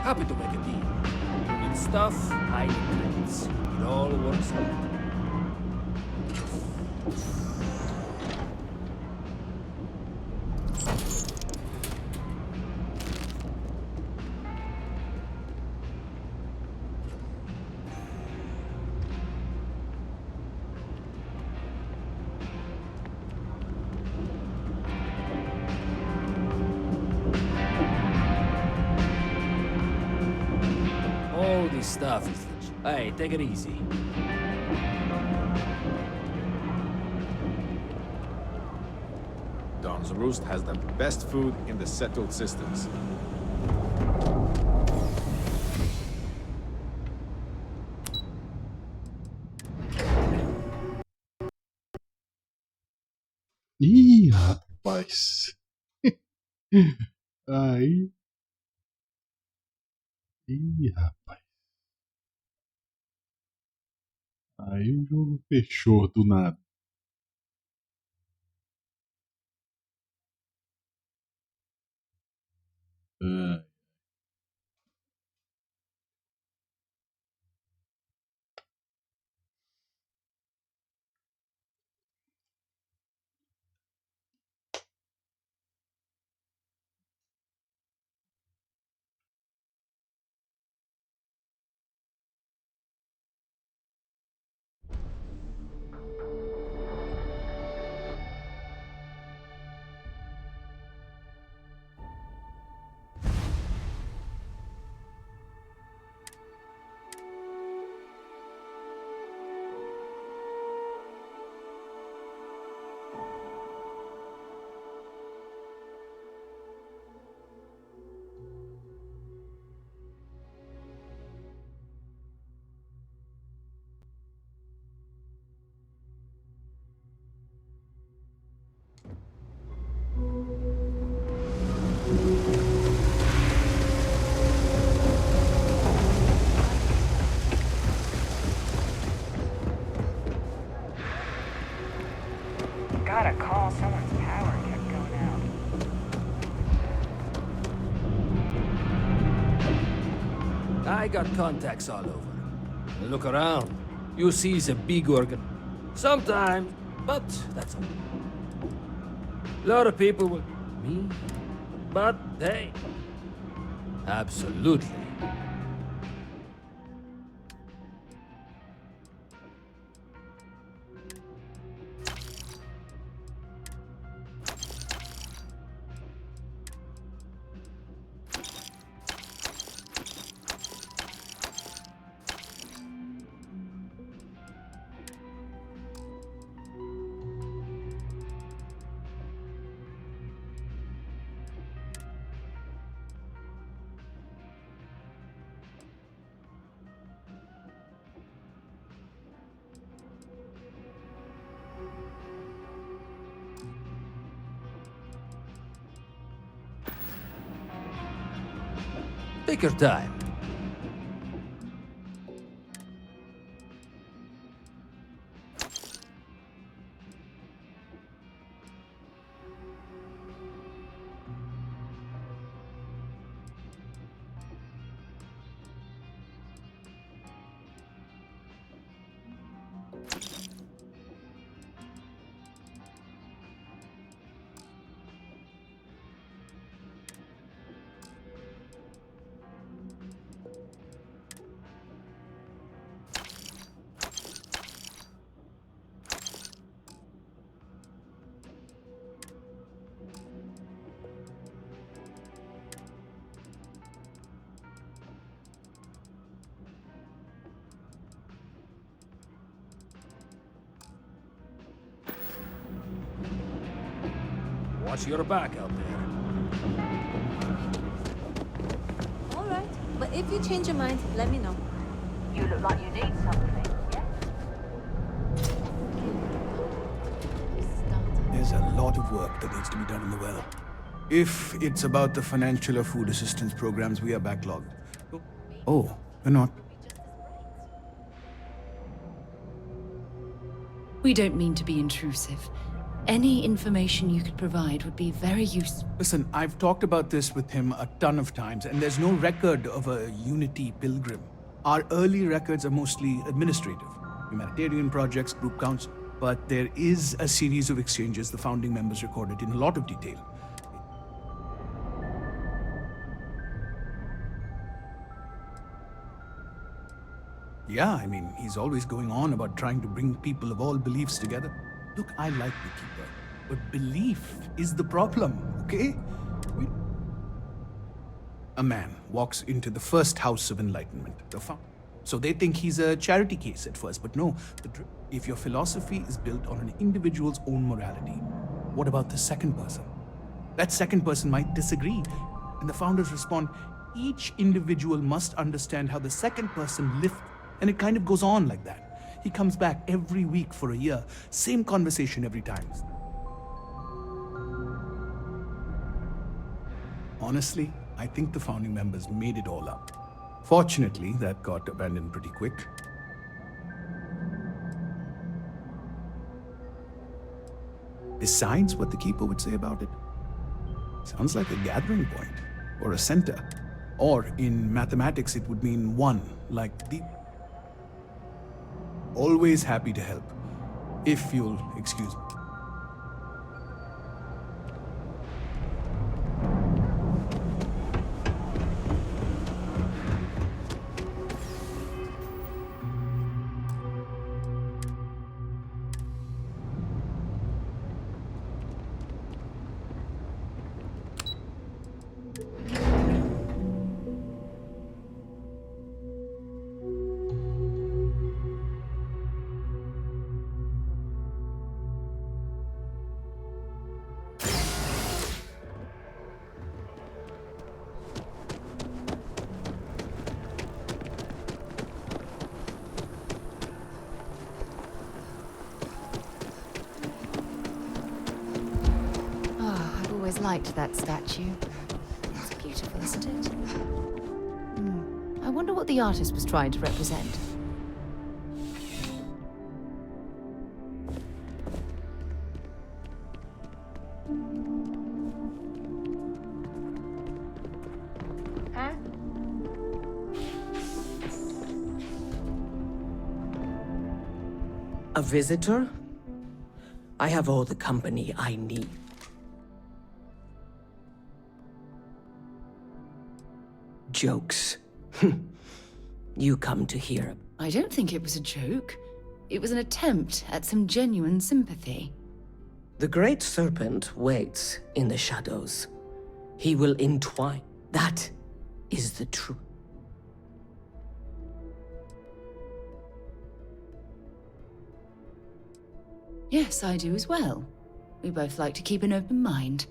T: Happy to make a deal. You need stuff, I need credits. It all works out. All this stuff is... Hey, take it easy.
H: Dom's Roost has the best food in the settled systems.
N: Ih, rapaz. Aí. Ih, rapaz. Aí o jogo fechou do nada. Ah,
C: Got a call, someone's power kept going out.
T: I got contacts all over. Look around. You see the big organ. Sometimes, but that's all. A lot of people will... Me? But hey. Absolutely. Take your time. Watch your back out there.
U: All right, but if you change your mind, let me know.
V: You look like you need something.
W: There's a lot of work that needs to be done in the well. If it's about the financial or food assistance programs, we are backlogged. Oh, we're not.
B: We don't mean to be intrusive. Any information you could provide would be very useful.
W: Listen, I've talked about this with him a ton of times, and there's no record of a Unity pilgrim. Our early records are mostly administrative, humanitarian projects, group counts, but there is a series of exchanges the founding members recorded in a lot of detail. Yeah, I mean, he's always going on about trying to bring people of all beliefs together. Look, I like the Keeper, but belief is the problem, okay? A man walks into the first house of enlightenment, so they think he's a charity case at first, but no. If your philosophy is built on an individual's own morality, what about the second person? That second person might disagree, and the founders respond, each individual must understand how the second person lived, and it kind of goes on like that. He comes back every week for a year, same conversation every time. Honestly, I think the founding members made it all up. Fortunately, that got abandoned pretty quick. decides what the Keeper would say about it. Sounds like a gathering point, or a center. Or in mathematics, it would mean one, like the... Always happy to help, if you'll excuse me.
B: Always liked that statue. It's beautiful, isn't it? I wonder what the artist was trying to represent.
U: Huh?
A: A visitor? I have all the company I need. Jokes. You come to hear.
B: I don't think it was a joke. It was an attempt at some genuine sympathy.
A: The Great Serpent waits in the shadows. He will entwine. That is the truth.
B: Yes, I do as well. We both like to keep an open mind.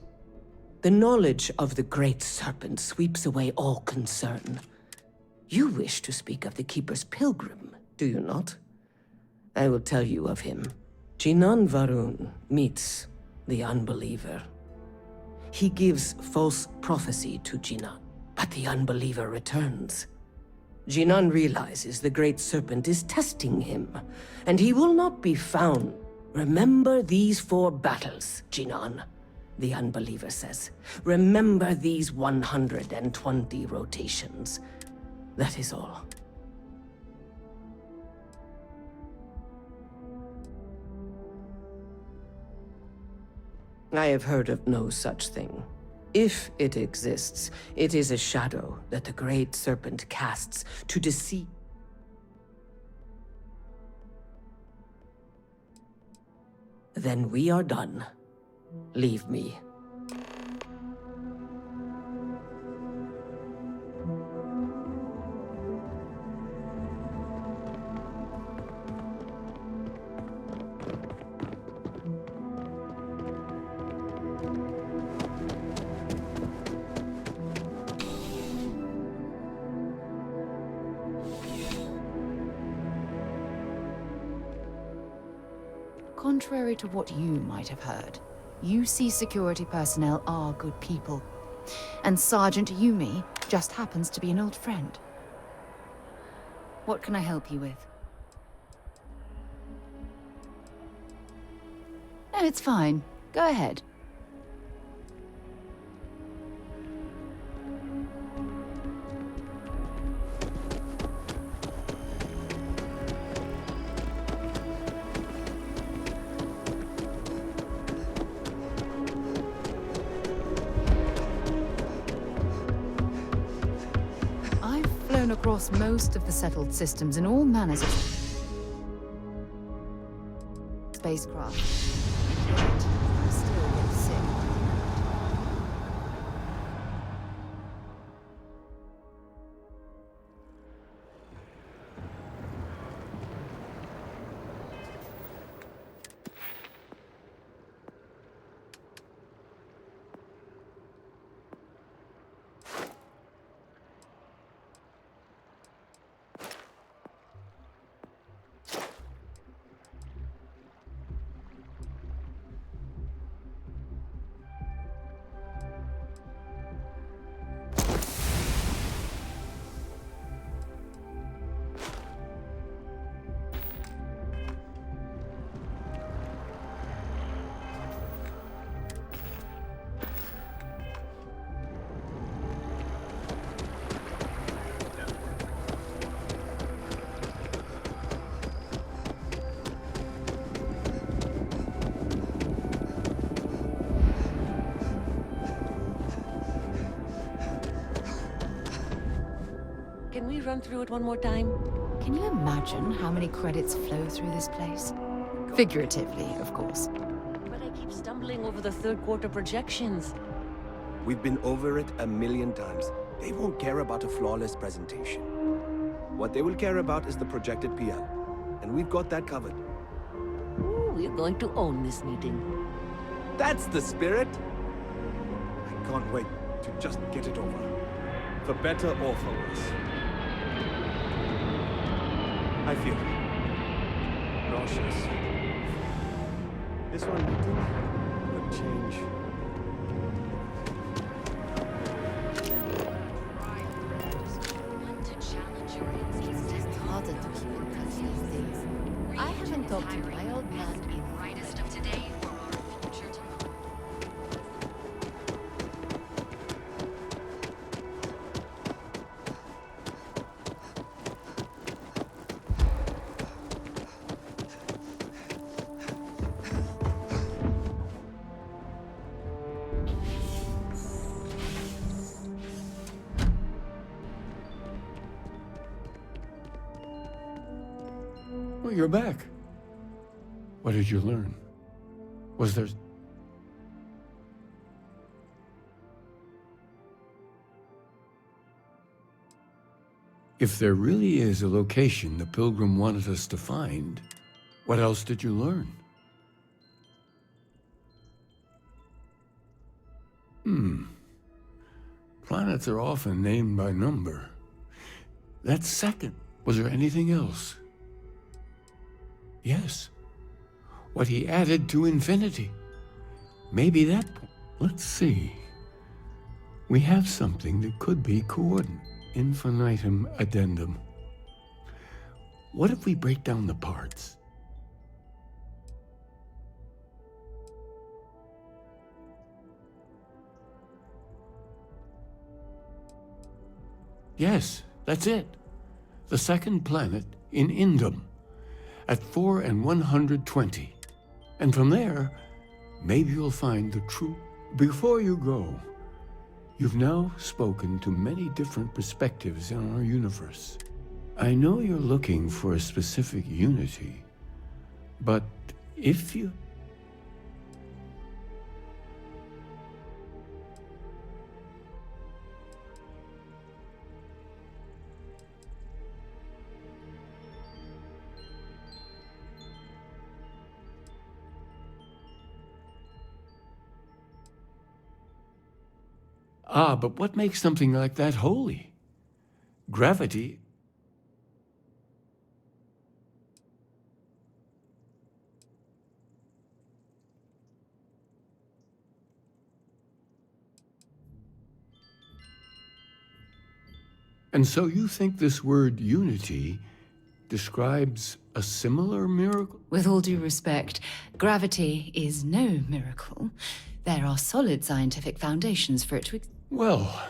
A: The knowledge of the Great Serpent sweeps away all concern. You wish to speak of the Keeper's Pilgrim, do you not? I will tell you of him. Jinan Varun meets the unbeliever. He gives false prophecy to Jinan, but the unbeliever returns. Jinan realizes the Great Serpent is testing him, and he will not be found. Remember these 4 battles, Jinan. The unbeliever says, remember these 120 rotations. That is all. I have heard of no such thing. If it exists, it is a shadow that the Great Serpent casts to deceive. Then we are done. Leave me.
B: Contrary to what you might have heard, UC security personnel are good people. And Sergeant Yumi just happens to be an old friend. What can I help you with? No, it's fine. Go ahead. Across most of the settled systems in all manners of spacecraft. Yet, I still get sick.
E: Can we run through it one more time?
B: Can you imagine how many credits flow through this place? Figuratively, of course.
E: But I keep stumbling over the third quarter projections.
F: We've been over it a million times. They won't care about a flawless presentation. What they will care about is the projected PL. And we've got that covered.
E: Ooh, we're going to own this meeting.
F: That's the spirit! I can't wait to just get it over. For better or for worse. I feel nauseous. This one meeting could change.
B: It's just harder to keep in touch these days. I haven't talked to my old man in the brightest of today for our future tomorrow.
Q: Well, you're back. What did you learn? Was there... If there really is a location the Pilgrim wanted us to find, what else did you learn? Planets are often named by number. That's second. Was there anything else? Yes. What he added to infinity. Maybe that... Let's see. We have something that could be coordinate. Infinitum addendum. What if we break down the parts? Yes, that's it. The second planet in Indum, at 4 and 120. And from there, maybe you'll find the true... Before you go, you've now spoken to many different perspectives in our universe. I know you're looking for a specific unity, but if you... but what makes something like that holy? Gravity... And so you think this word unity describes a similar miracle?
B: With all due respect, gravity is no miracle. There are solid scientific foundations for it to exist.
Q: Well,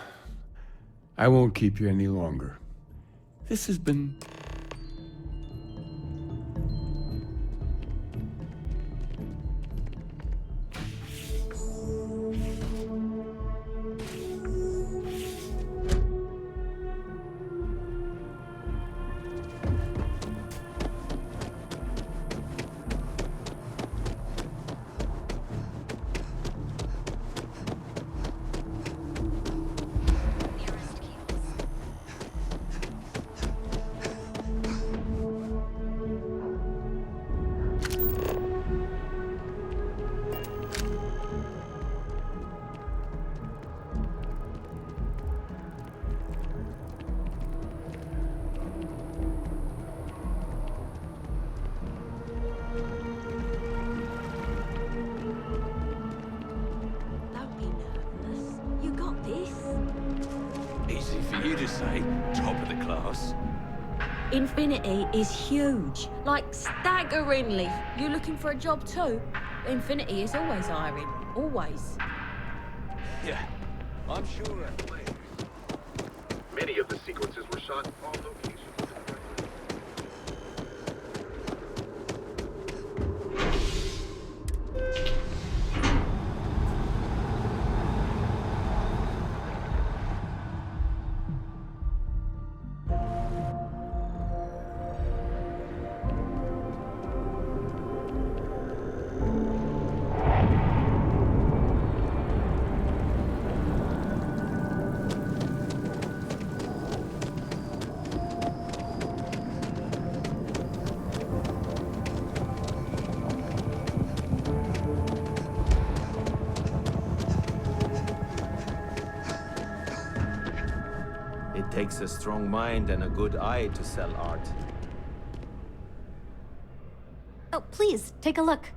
Q: I won't keep you any longer. This has been...
G: Easy for you to say, top of the class.
U: Infinity is huge, like staggeringly. You looking for a job too? Infinity is always hiring, always.
G: Yeah, I'm sure.
X: Many of the sequences were shot in all locations.
I: takes a strong mind and a good eye to sell art.
K: Oh, please, take a look.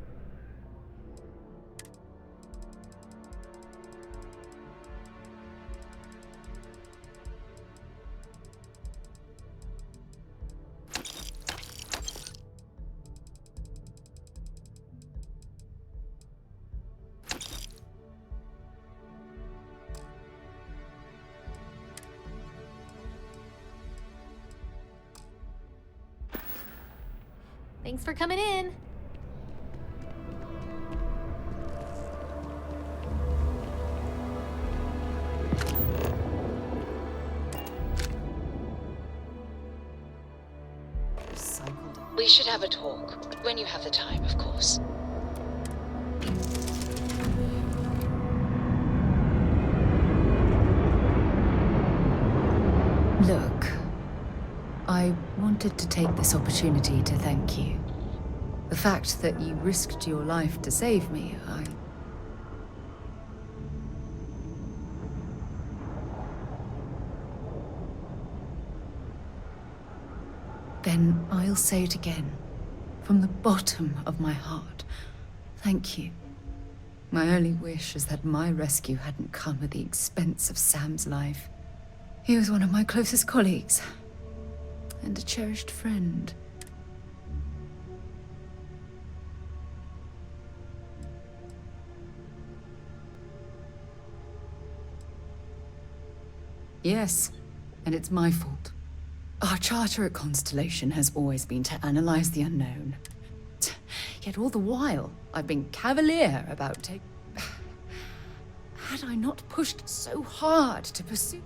K: Thanks for coming in.
B: We should have a talk. When you have the time, of course. Look, I wanted to take this opportunity to thank you. The fact that you risked your life to save me, Then I'll say it again, from the bottom of my heart. Thank you. My only wish is that my rescue hadn't come at the expense of Sam's life. He was one of my closest colleagues, and a cherished friend. Yes, and it's my fault. Our charter at Constellation has always been to analyze the unknown. Yet all the while, I've been cavalier about taking... Had I not pushed so hard to pursue...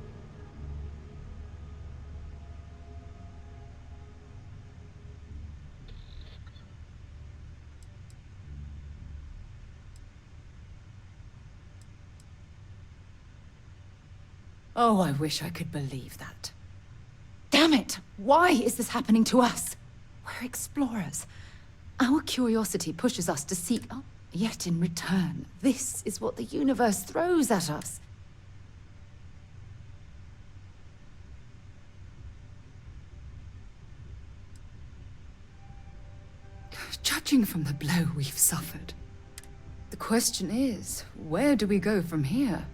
B: Oh, I wish I could believe that. Damn it! Why is this happening to us? We're explorers. Our curiosity pushes us to seek up. Yet in return, this is what the universe throws at us. Judging from the blow we've suffered, the question is, where do we go from here?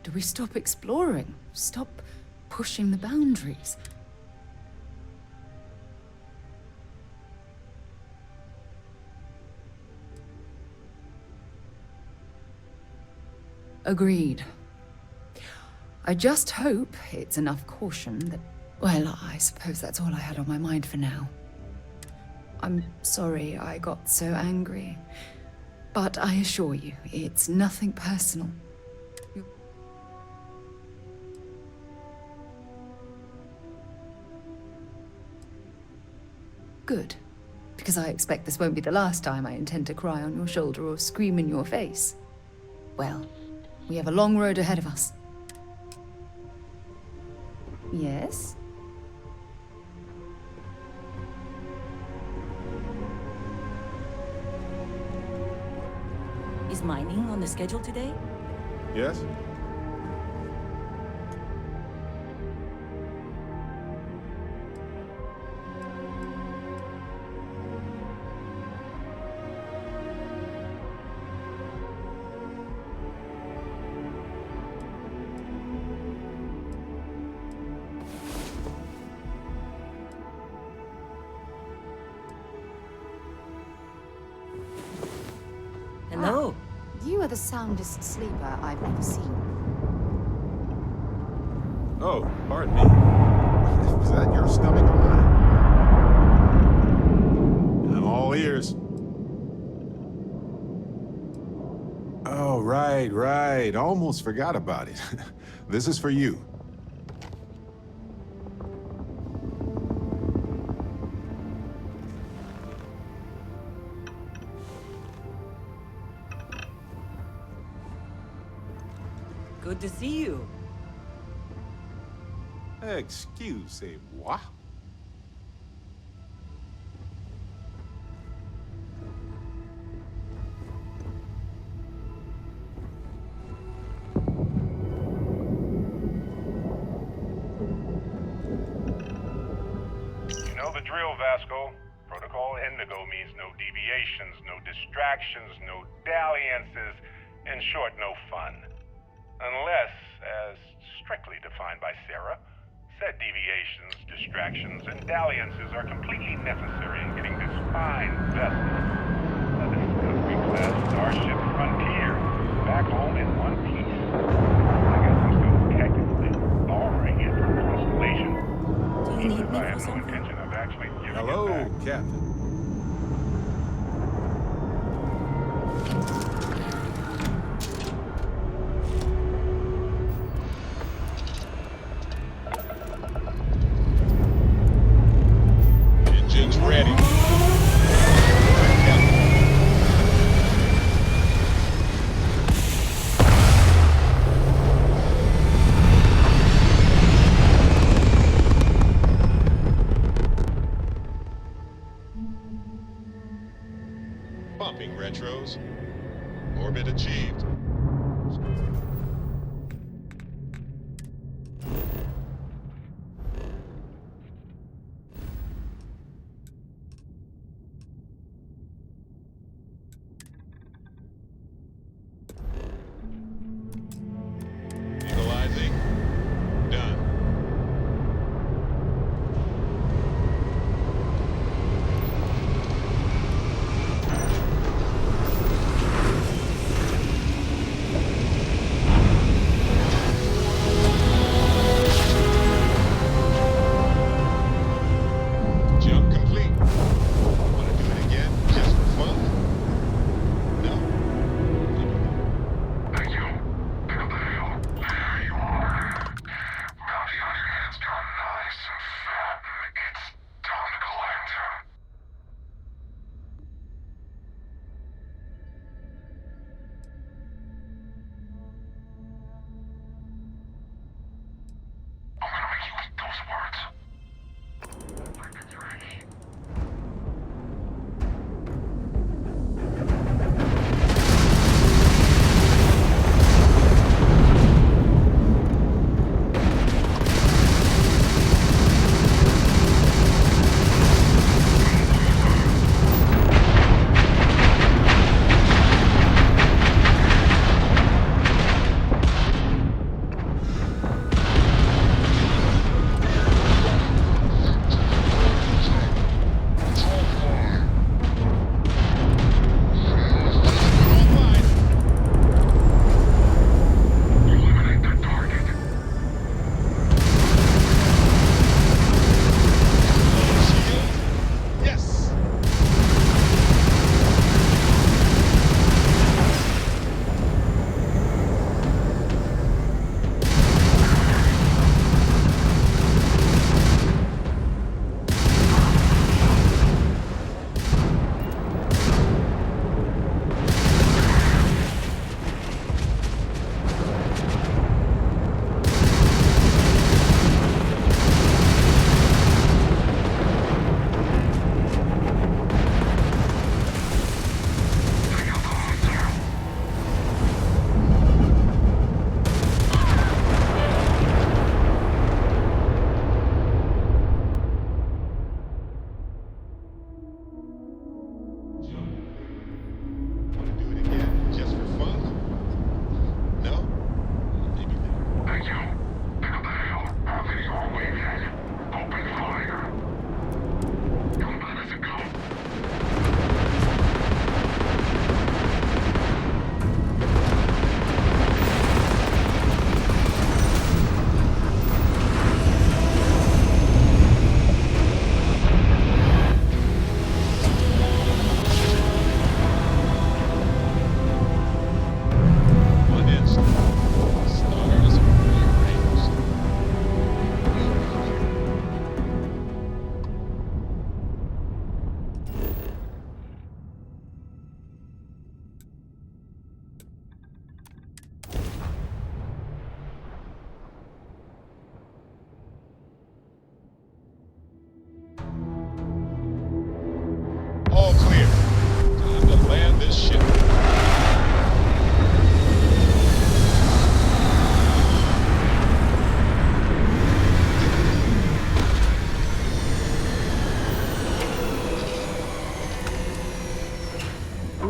B: Do we stop exploring? Stop pushing the boundaries? Agreed. I just hope it's enough caution that... Well, I suppose that's all I had on my mind for now. I'm sorry I got so angry. But I assure you, it's nothing personal. Good. Because I expect this won't be the last time I intend to cry on your shoulder or scream in your face. Well, we have a long road ahead of us. Yes?
E: Is mining on the schedule today?
H: Yes?
E: Hello.
B: You are the soundest sleeper I've ever seen.
H: Oh, pardon me. Is that your stomach or mine? I'm all ears. Oh, right. Almost forgot about it. This is for you.
E: Good to see you.
H: Excusez-moi.
L: know the drill, Vasco. Protocol Indigo means no deviations, no distractions, no dalliances, in short, no fun. Unless, as strictly defined by Sarah, said deviations, distractions, and dalliances are completely necessary in getting this fine vessel, the Discovery-class Starship Frontier, back home in one piece. I guess I'm still technically borrowing it from Constellation.
D: Do you need me
L: I
D: for
L: have no
D: something?
L: intention of actually giving
H: Hello,
L: it back.
H: Captain.
M: Engines ready. Pumping retros. Orbit achieved. Equalizing. Done.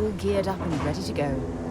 B: all geared up and ready to go.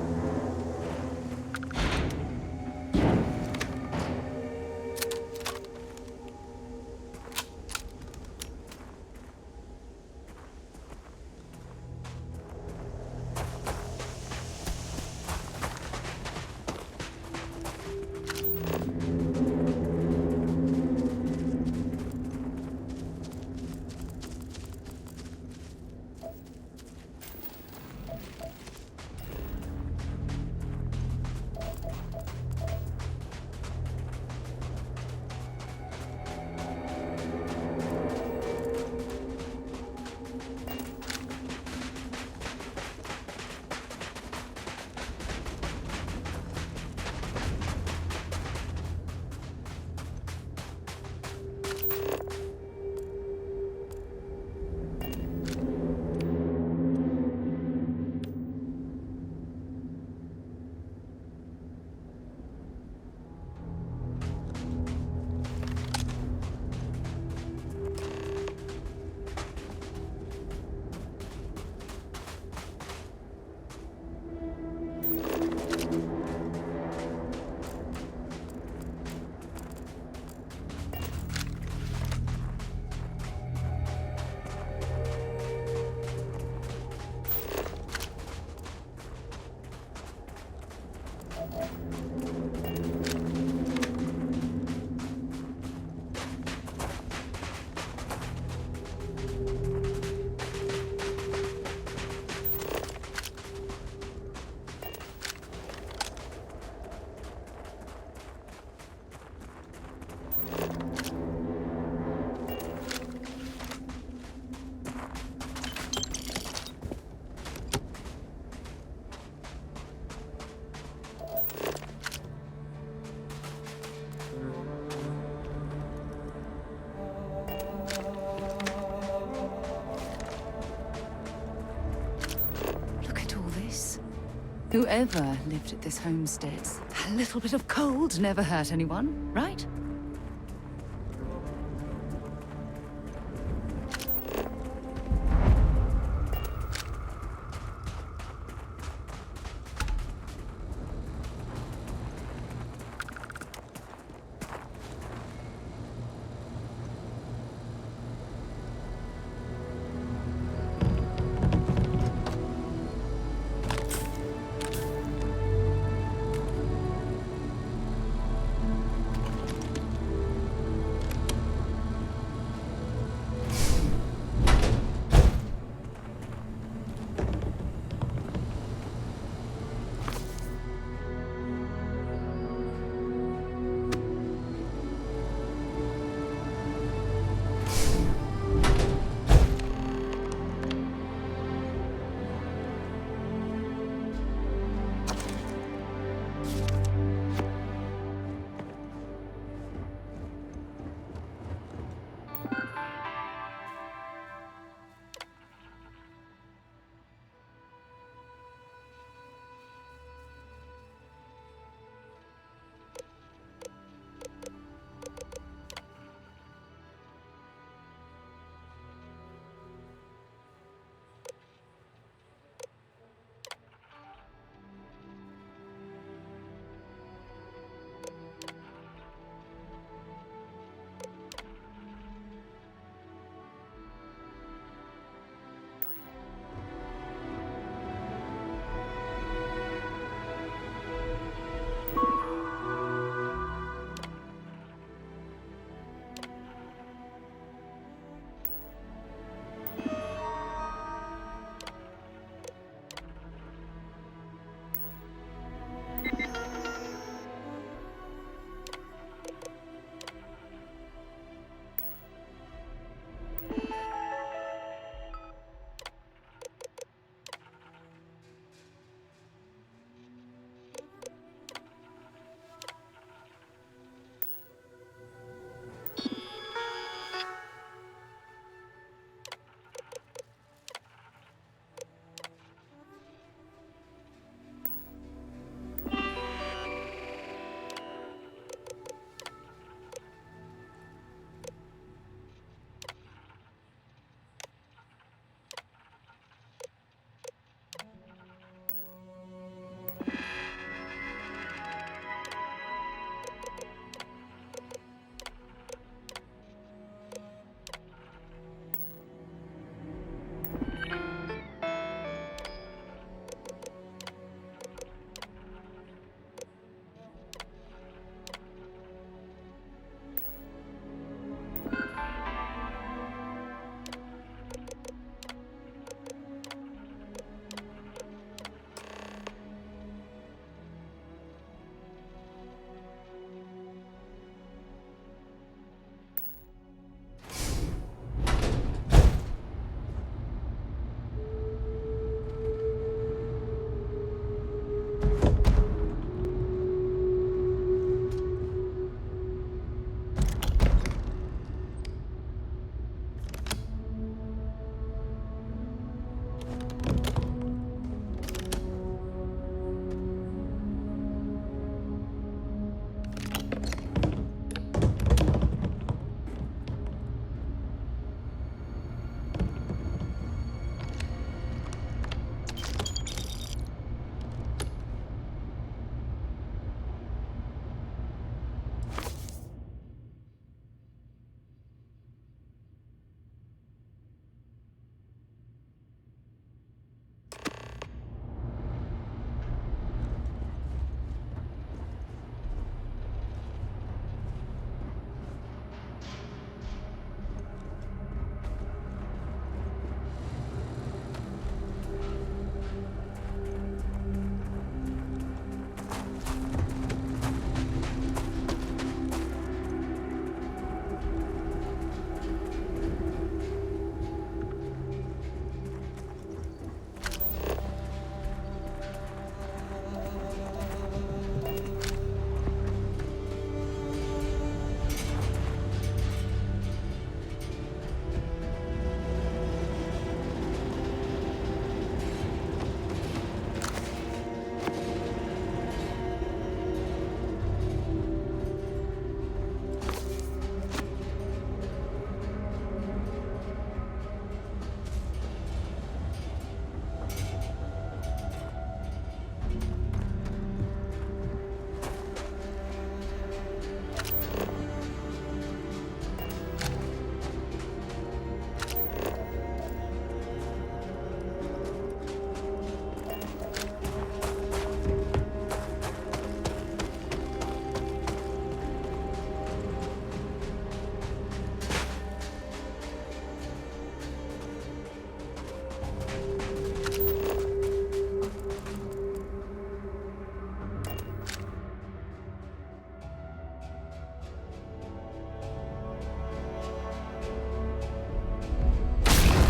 B: Whoever lived at this homestead, a little bit of cold never hurt anyone, right?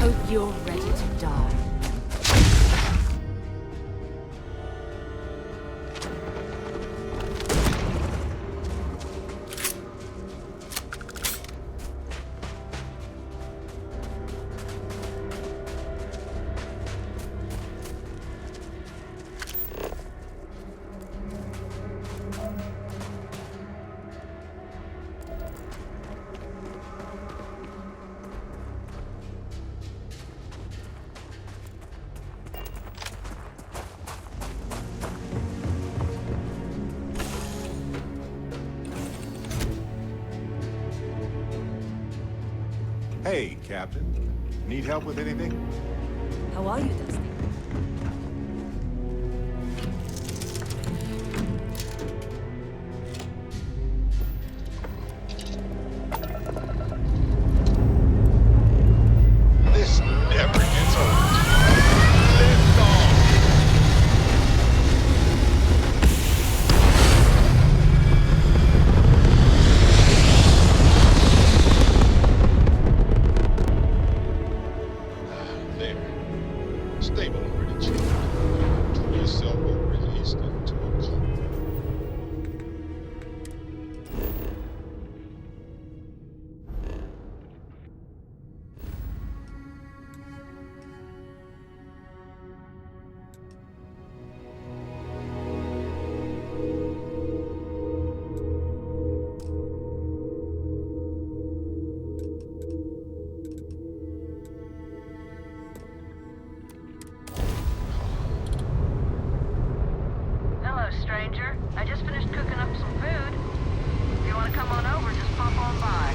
U: hope you're ready to die.
H: Hey, Captain. Need help with anything?
U: How are you, Dusty?
M: This never gets old. Lift off. There. Stable already achieved. Turn yourself or released into a coma.
C: Hello, stranger. I just finished cooking up some food. If you want to come on over, just pop on by.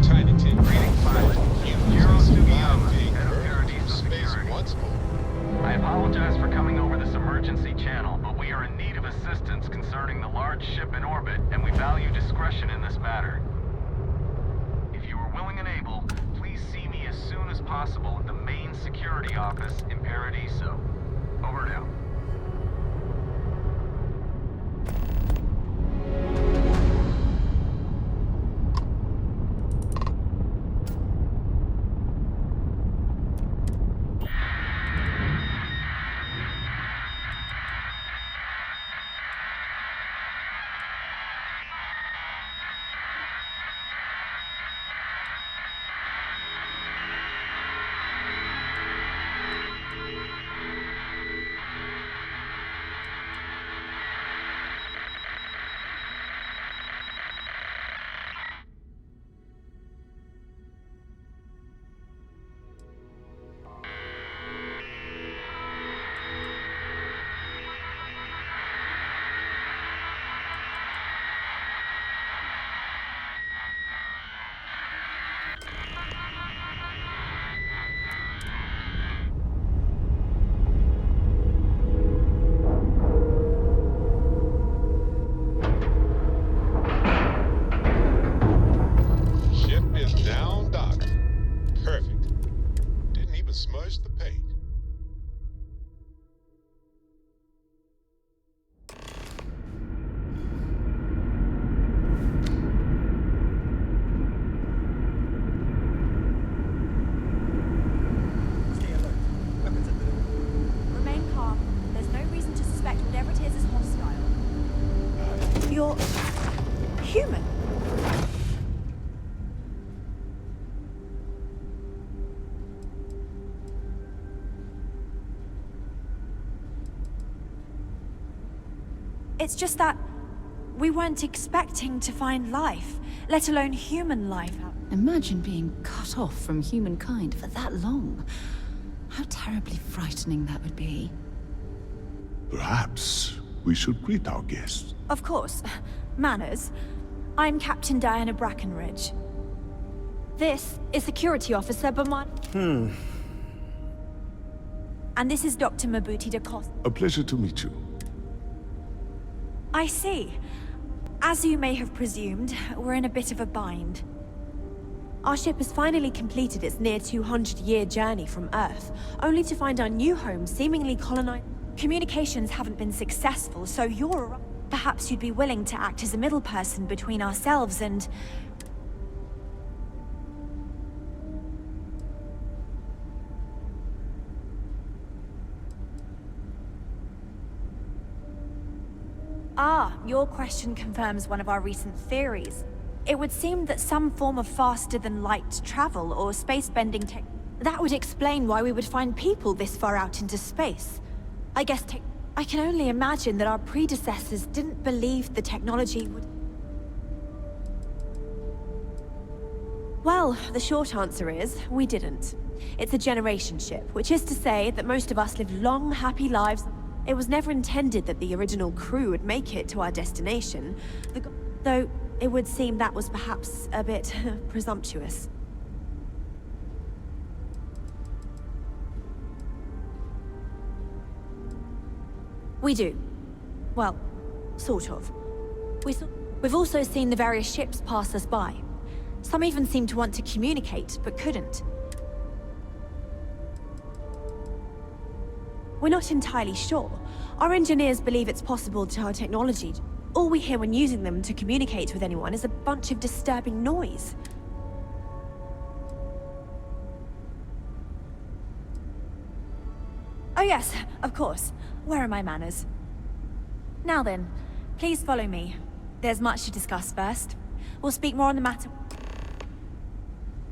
M: Tiny Tim. Reading 5. Space once more.
O: I apologize for coming over this emergency channel, but we are in need of assistance concerning the large ship in orbit, and we value discretion in this matter. If you are willing and able, please see me as soon as possible at the main security office in Paradiso. Over and out.
M: Ship is down docked. Perfect. Didn't even smudge the paint.
P: Remain calm. There's no reason to suspect whatever it is hostile. You're human. It's just that we weren't expecting to find life, let alone human life.
B: Imagine being cut off from humankind for that long. How terribly frightening that would be.
R: Perhaps we should greet our guests.
P: Of course. Manners. I'm Captain Diana Brackenridge. This is Security Officer Baman. And this is Dr. Mabuti da Costa.
R: A pleasure to meet you.
P: I see. As you may have presumed, we're in a bit of a bind. Our ship has finally completed its near 200-year journey from Earth, only to find our new home seemingly colonized. Communications haven't been successful, so you're... Perhaps you'd be willing to act as a middle person between ourselves and... Ah, your question confirms one of our recent theories. It would seem that some form of faster-than-light travel or space-bending tech... That would explain why we would find people this far out into space. I guess I can only imagine that our predecessors didn't believe the technology would... Well, the short answer is, we didn't. It's a generation ship, which is to say that most of us live long, happy lives. It was never intended that the original crew would make it to our destination, though it would seem that was perhaps a bit presumptuous. We do. Well, sort of. We've also seen the various ships pass us by. Some even seemed to want to communicate, but couldn't. We're not entirely sure. Our engineers believe it's possible to our technology. All we hear when using them to communicate with anyone is a bunch of disturbing noise. Oh yes, of course. Where are my manners? Now then, please follow me. There's much to discuss first. We'll speak more on the matter.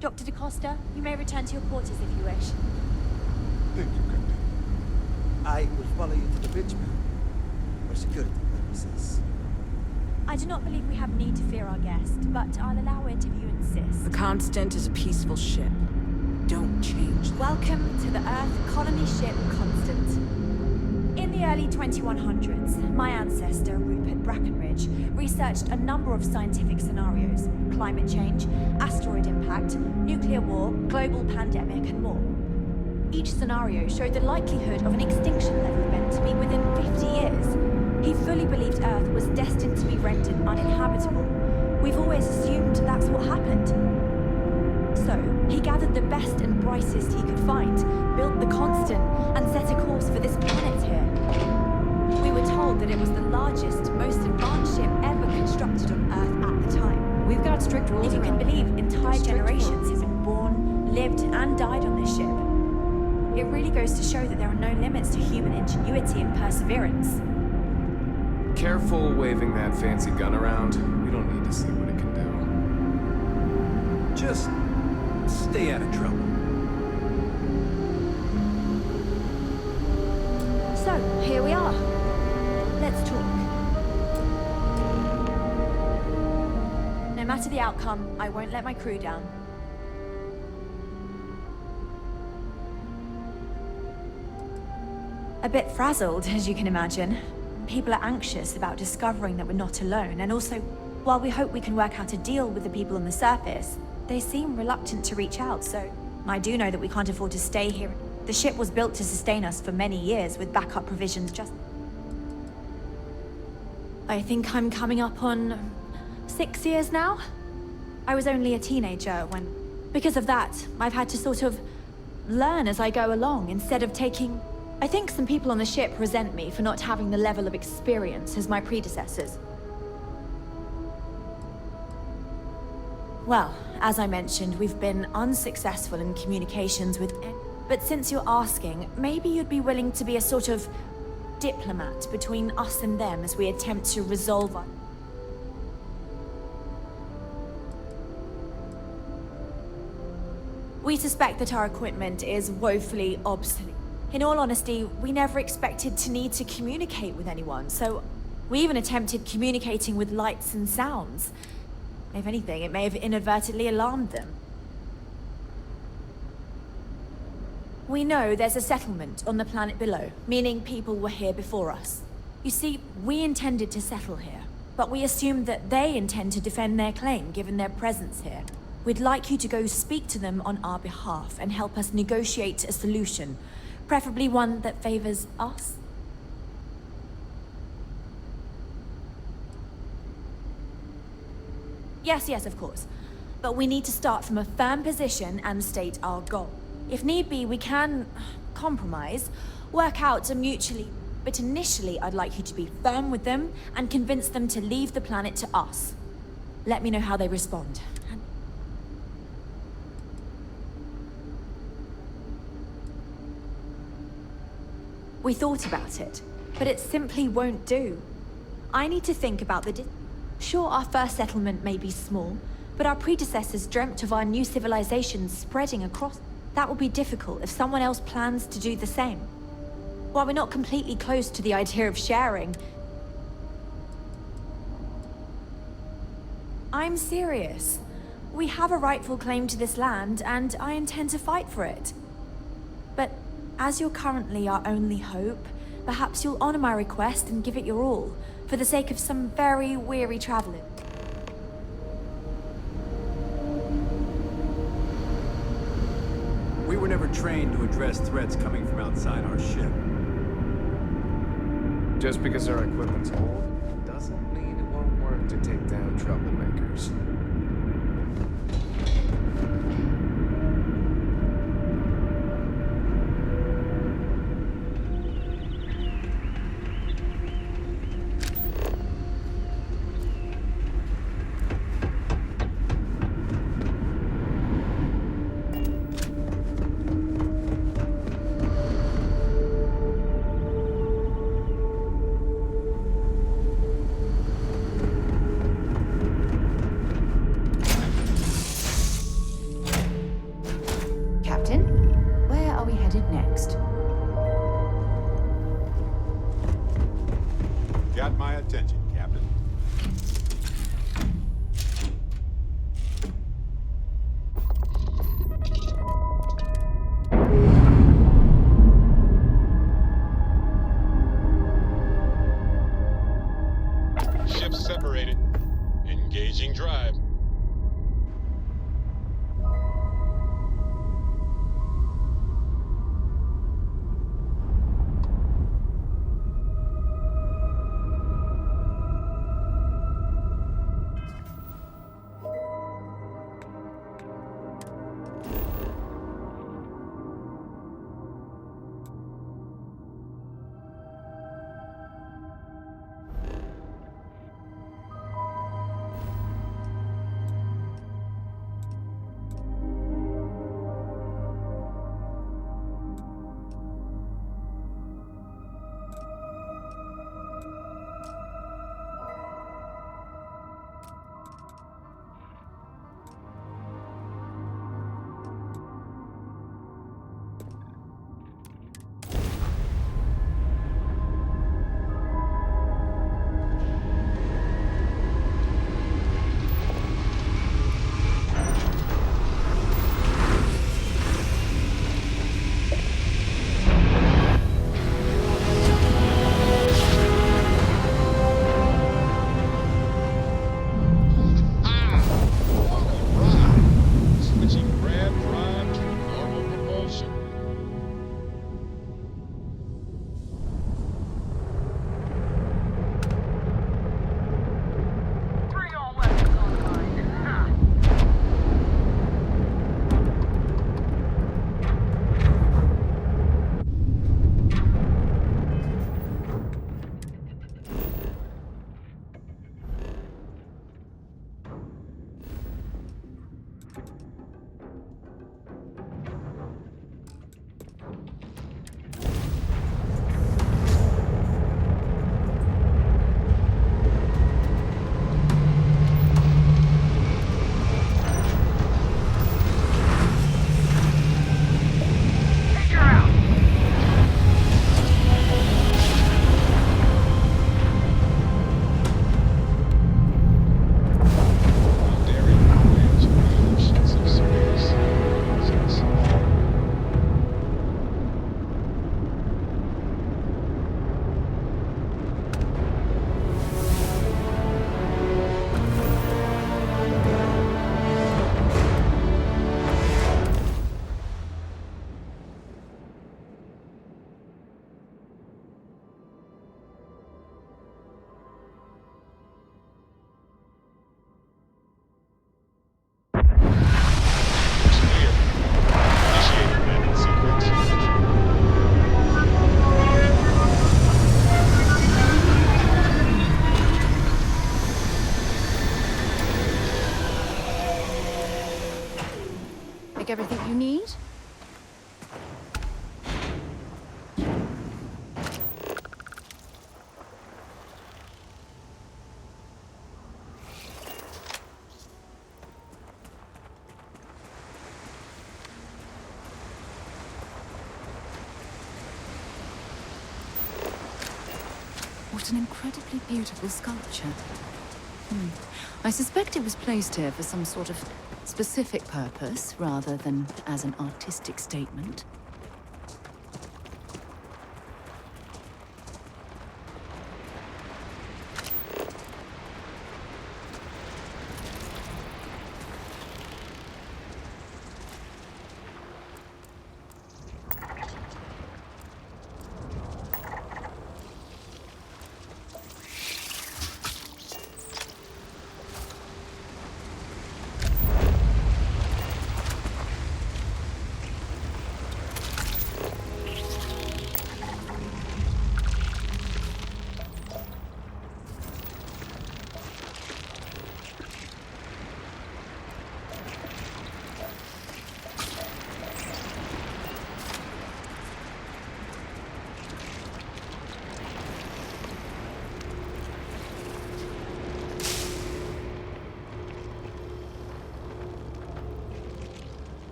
P: Dr. DaCosta, you may return to your quarters if you wish.
R: Thank you, Captain.
J: I will follow you to the bridge, ma'am. For security purposes.
P: I do not believe we have need to fear our guest, but I'll allow it if you insist.
N: The Constant is a peaceful ship. Don't change that.
P: Welcome to the Earth colony ship Constant. In the early 2100s, my ancestor, Rupert Brackenridge, researched a number of scientific scenarios: climate change, asteroid impact, nuclear war, global pandemic, and more. Each scenario showed the likelihood of an extinction-level event to be within 50 years. He fully believed Earth was destined to be rendered uninhabitable. We've always assumed that's what happened. So, he gathered the best and brightest he could find, built the Constant, and set a course for this planet here. We were told that it was the largest, most advanced ship ever constructed on Earth at the time.
N: We've got strict rules.
P: If you can believe, entire generations have been born, lived, and died on this ship. It really goes to show that there are no limits to human ingenuity and perseverance.
S: Careful waving that fancy gun around. We don't need to see what it can do.
W: Just stay out of trouble.
P: So, here we are. Let's talk. No matter the outcome, I won't let my crew down. A bit frazzled, as you can imagine. People are anxious about discovering that we're not alone, and also, while we hope we can work out a deal with the people on the surface, they seem reluctant to reach out, so I do know that we can't afford to stay here. The ship was built to sustain us for many years, with backup provisions just... I think I'm coming up on 6 years now? I was only a teenager when... Because of that, I've had to sort of learn as I go along, instead of taking... I think some people on the ship resent me for not having the level of experience as my predecessors. Well, as I mentioned, we've been unsuccessful in communications with... But since you're asking, maybe you'd be willing to be a sort of diplomat between us and them as we attempt to resolve our... We suspect that our equipment is woefully obsolete. In all honesty, we never expected to need to communicate with anyone, so we even attempted communicating with lights and sounds. If anything, it may have inadvertently alarmed them. We know there's a settlement on the planet below, meaning people were here before us. You see, we intended to settle here, but we assumed that they intend to defend their claim given their presence here. We'd like you to go speak to them on our behalf and help us negotiate a solution. Preferably one that favors us. Yes, of course. But we need to start from a firm position and state our goal. If need be, we can compromise, work out a mutually... But initially, I'd like you to be firm with them and convince them to leave the planet to us. Let me know how they respond. We thought about it, but it simply won't do. I need to think about the Sure, our first settlement may be small, but our predecessors dreamt of our new civilization spreading across. That will be difficult if someone else plans to do the same. While we're not completely close to the idea of sharing, I'm serious. We have a rightful claim to this land, and I intend to fight for it. But as you're currently our only hope, perhaps you'll honor my request and give it your all, for the sake of some very weary travelers.
A: We were never trained to address threats coming from outside our ship.
S: Just because our equipment's old, doesn't mean it won't work to take down troublemakers.
B: Captain, where are we headed next?
H: Got my attention, Captain.
M: Ships separated. Engaging drive.
B: What an incredibly beautiful sculpture. I suspect it was placed here for some sort of specific purpose, rather than as an artistic statement.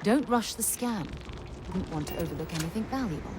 B: Don't rush the scan. Wouldn't want to overlook anything valuable.